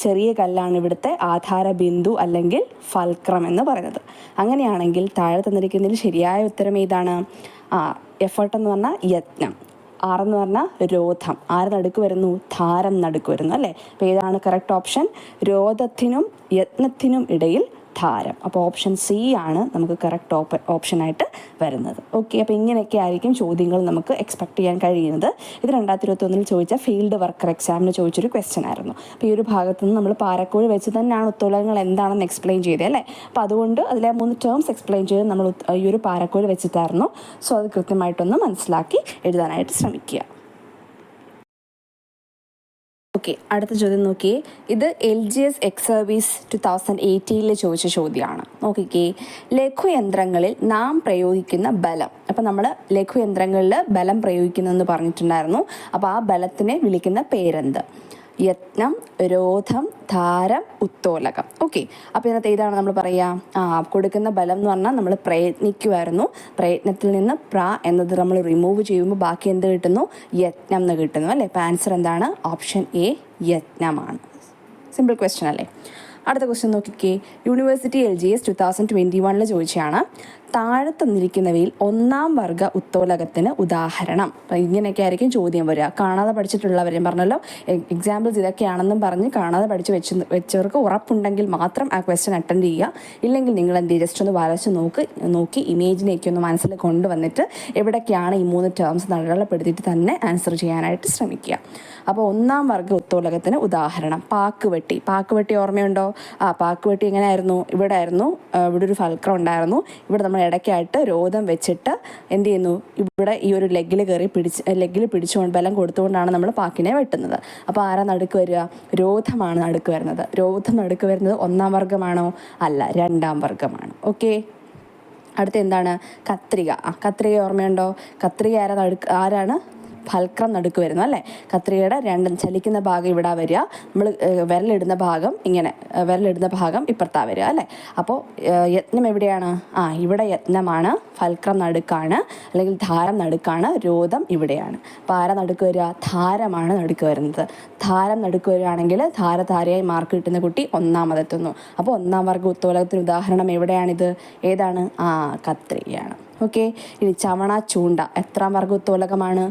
ചെറിയ കല്ലാണ് ഇവിടുത്തെ ആധാര ബിന്ദു അല്ലെങ്കിൽ ഫൽക്രം എന്ന് പറയുന്നത്. അങ്ങനെയാണെങ്കിൽ താഴെ തന്നിരിക്കുന്നതിൽ ശരിയായ ഉത്തരം ഏതാണ്? എഫേർട്ട് എന്ന് പറഞ്ഞാൽ യത്നം, ആറെന്ന് പറഞ്ഞാൽ രോധം, ആര് നടുക്ക് വരുന്നു? ധാരം നടുക്ക് വരുന്നു അല്ലേ. അപ്പോൾ ഏതാണ് കറക്റ്റ് ഓപ്ഷൻ? രോധത്തിനും യത്നത്തിനും ഇടയിൽ ധാരം. അപ്പോൾ ഓപ്ഷൻ സി ആണ് നമുക്ക് കറക്റ്റ് ഓപ്ഷനായിട്ട് വരുന്നത്. ഓക്കെ, അപ്പോൾ ഇങ്ങനെയൊക്കെ ആയിരിക്കും ചോദ്യങ്ങൾ നമുക്ക് എക്സ്പെക്ട് ചെയ്യാൻ കഴിയുന്നത്. ഇത് 2021 ചോദിച്ച ഫീൽഡ് വർക്കർ എക്സാമിന് ചോദിച്ചൊരു ക്വസ്റ്റ്യൻ ആയിരുന്നു. അപ്പോൾ ഈ ഒരു ഭാഗത്തു നിന്ന് നമ്മൾ പാരക്കോൽ വെച്ച് തന്നെയാണ് ഉത്തോലകങ്ങൾ എന്താണെന്ന് എക്സ്പ്ലെയിൻ ചെയ്തത് അല്ലേ. അപ്പോൾ അതുകൊണ്ട് അതിലെ 3 ടേംസ് എക്സ്പ്ലെയിൻ ചെയ്ത് നമ്മൾ ഈ ഒരു പാരക്കോൽ വെച്ചിട്ടായിരുന്നു. സോ അത് കൃത്യമായിട്ടൊന്ന് മനസ്സിലാക്കി എഴുതാനായിട്ട് ശ്രമിക്കുക. ഓക്കെ, അടുത്ത ചോദ്യം നോക്കിയേ. ഇത് LGS എക്സ് സർവീസ് 2018 ചോദിച്ച ചോദ്യമാണ്. നോക്കിക്കേ, ലഘുയന്ത്രങ്ങളിൽ നാം പ്രയോഗിക്കുന്ന ബലം. അപ്പം നമ്മൾ ലഘുയന്ത്രങ്ങളിൽ ബലം പ്രയോഗിക്കുന്നതെന്ന് പറഞ്ഞിട്ടുണ്ടായിരുന്നു. അപ്പോൾ ആ ബലത്തിനെ വിളിക്കുന്ന പേരെന്ത്? യത്നം, രോധം, ധാരം, ഉത്തോലകം. ഓക്കെ, അപ്പോൾ ഇതിനകത്ത് ഏതാണ് നമ്മൾ പറയുക? കൊടുക്കുന്ന ബലം എന്ന് പറഞ്ഞാൽ നമ്മൾ പ്രയത്നിക്കുമായിരുന്നു. പ്രയത്നത്തിൽ നിന്ന് എന്നത് നമ്മൾ റിമൂവ് ചെയ്യുമ്പോൾ ബാക്കി എന്ത് കിട്ടുന്നു? യത്നം എന്ന് കിട്ടുന്നു അല്ലേ. അപ്പോൾ ആൻസർ എന്താണ്? ഓപ്ഷൻ എ യത്നമാണ്. സിമ്പിൾ ക്വസ്റ്റ്യൻ അല്ലേ. അടുത്ത ക്വസ്റ്റ്യൻ നോക്കിക്കേ. യൂണിവേഴ്സിറ്റി LGS 2021 ചോദിച്ചാണ്. താഴെ തന്നിരിക്കുന്നവയിൽ ഒന്നാം വർഗ ഉത്തോലകത്തിന് ഉദാഹരണം. അപ്പം ഇങ്ങനെയൊക്കെ ആയിരിക്കും ചോദ്യം വരിക. കാണാതെ പഠിച്ചിട്ടുള്ളവരെയും പറഞ്ഞല്ലോ, എക്സാമ്പിൾസ് ഇതൊക്കെയാണെന്നും പറഞ്ഞ് കാണാതെ വെച്ചവർക്ക് ഉറപ്പുണ്ടെങ്കിൽ മാത്രം ആ ക്വസ്റ്റ്യൻ അറ്റൻഡ് ചെയ്യുക. ഇല്ലെങ്കിൽ നിങ്ങൾ എന്ത് ജസ്റ്റ് ഒന്ന് വരച്ച് നോക്കി ഇമേജിനെയൊക്കെ ഒന്ന് മനസ്സിൽ കൊണ്ടുവന്നിട്ട് എവിടേക്കാണ് ഈ 3 ടേംസ് അടയാളപ്പെടുത്തിയിട്ട് തന്നെ ആൻസർ ചെയ്യാനായിട്ട് ശ്രമിക്കുക. അപ്പോൾ ഒന്നാം വർഗ ഉത്തോലകത്തിന് ഉദാഹരണം പാക്കുവെട്ടി ഓർമ്മയുണ്ടോ? പാക്കുവെട്ടി എങ്ങനെയായിരുന്നു? ഇവിടെ ഒരു ഫൽക്രം ഉണ്ടായിരുന്നു. ഇവിടെ നമ്മൾ ഇടയ്ക്കായിട്ട് രോധം വെച്ചിട്ട് എന്ത് ചെയ്യുന്നു? ഇവിടെ ഈ ഒരു ലെഗിൽ പിടിച്ചുകൊണ്ട് ബലം കൊടുത്തുകൊണ്ടാണ് നമ്മൾ പാക്കിനെ വെട്ടുന്നത്. അപ്പോൾ ആരാ നടുക്ക് വരിക? രോധമാണ് നടുക്ക് വരുന്നത്. രോധം നടുക്ക് വരുന്നത് ഒന്നാം വർഗമാണോ? അല്ല, രണ്ടാം വർഗമാണ്. ഓക്കെ, അടുത്ത എന്താണ്? കത്രിക ഓർമ്മയുണ്ടോ? കത്രിക ആരാണ്? ഫൽക്രം നടുക്ക് വരുന്നു അല്ലേ. കത്രികയുടെ ചലിക്കുന്ന ഭാഗം ഇവിടെ വരിക. നമ്മൾ വിരലിടുന്ന ഭാഗം ഇപ്പുറത്താ വരിക അല്ലേ. അപ്പോൾ യത്നം എവിടെയാണ്? ഇവിടെ യത്നമാണ്. ഫൽക്രം നടുക്കാണ് അല്ലെങ്കിൽ ധാരം നടുക്കാണ്. രോധം ഇവിടെയാണ്. അപ്പോൾ ആരാ നടുക്ക് വരിക? ധാരമാണ് നടുക്ക് വരുന്നത്. ധാരം നടുക്ക് വരികയാണെങ്കിൽ ധാരയായി മാർക്ക് കിട്ടുന്ന കുട്ടി ഒന്നാമതെത്തുന്നു. അപ്പോൾ ഒന്നാം വർഗ ഉത്തോലകത്തിന് ഉദാഹരണം എവിടെയാണിത്? ഏതാണ്? കത്രികയാണ്. ഓക്കെ, ഇനി ചവണ ചൂണ്ട എത്രാം വർഗ ഉത്തോലകമാണ്?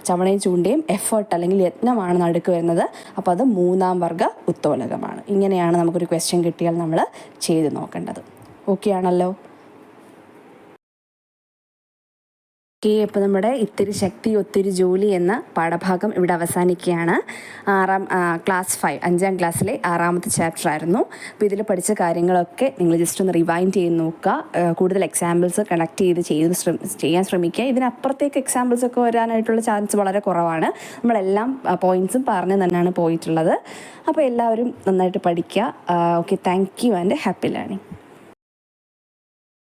ചവണയും ചൂണ്ടയും എഫേർട്ട് അല്ലെങ്കിൽ യത്നമാണ് നടുക്ക് വരുന്നത്. അപ്പോൾ അത് 3-ാം വർഗ ഉത്തോലകമാണ്. ഇങ്ങനെയാണ് നമുക്കൊരു ക്വസ്റ്റ്യൻ കിട്ടിയാൽ നമ്മൾ ചെയ്ത് നോക്കേണ്ടത്. ഓക്കെ ആണല്ലോ. അപ്പോൾ നമ്മുടെ ഇത്തിരി ശക്തി ഒത്തിരി ജോലി എന്ന പാഠഭാഗം ഇവിടെ അവസാനിക്കുകയാണ്. ക്ലാസ് 5 5ാം ക്ലാസ്സിലെ 6ാമത്തെ ചാപ്റ്റർ ആയിരുന്നു. അപ്പോൾ ഇതിൽ പഠിച്ച കാര്യങ്ങളൊക്കെ നിങ്ങൾ ജസ്റ്റ് ഒന്ന് റിവൈൻഡ് ചെയ്ത് നോക്കുക. കൂടുതൽ എക്സാമ്പിൾസ് കണക്ട് ചെയ്യാൻ ശ്രമിക്കുക. ഇതിനപ്പുറത്തേക്ക് എക്സാമ്പിൾസ് ഒക്കെ വരാനായിട്ടുള്ള ചാൻസ് വളരെ കുറവാണ്. നമ്മളെല്ലാം പോയിൻറ്റ്സും പറഞ്ഞ് തന്നെയാണ് പോയിട്ടുള്ളത്. അപ്പോൾ എല്ലാവരും നന്നായിട്ട് പഠിക്കുക. Okay, thank you and happy learning.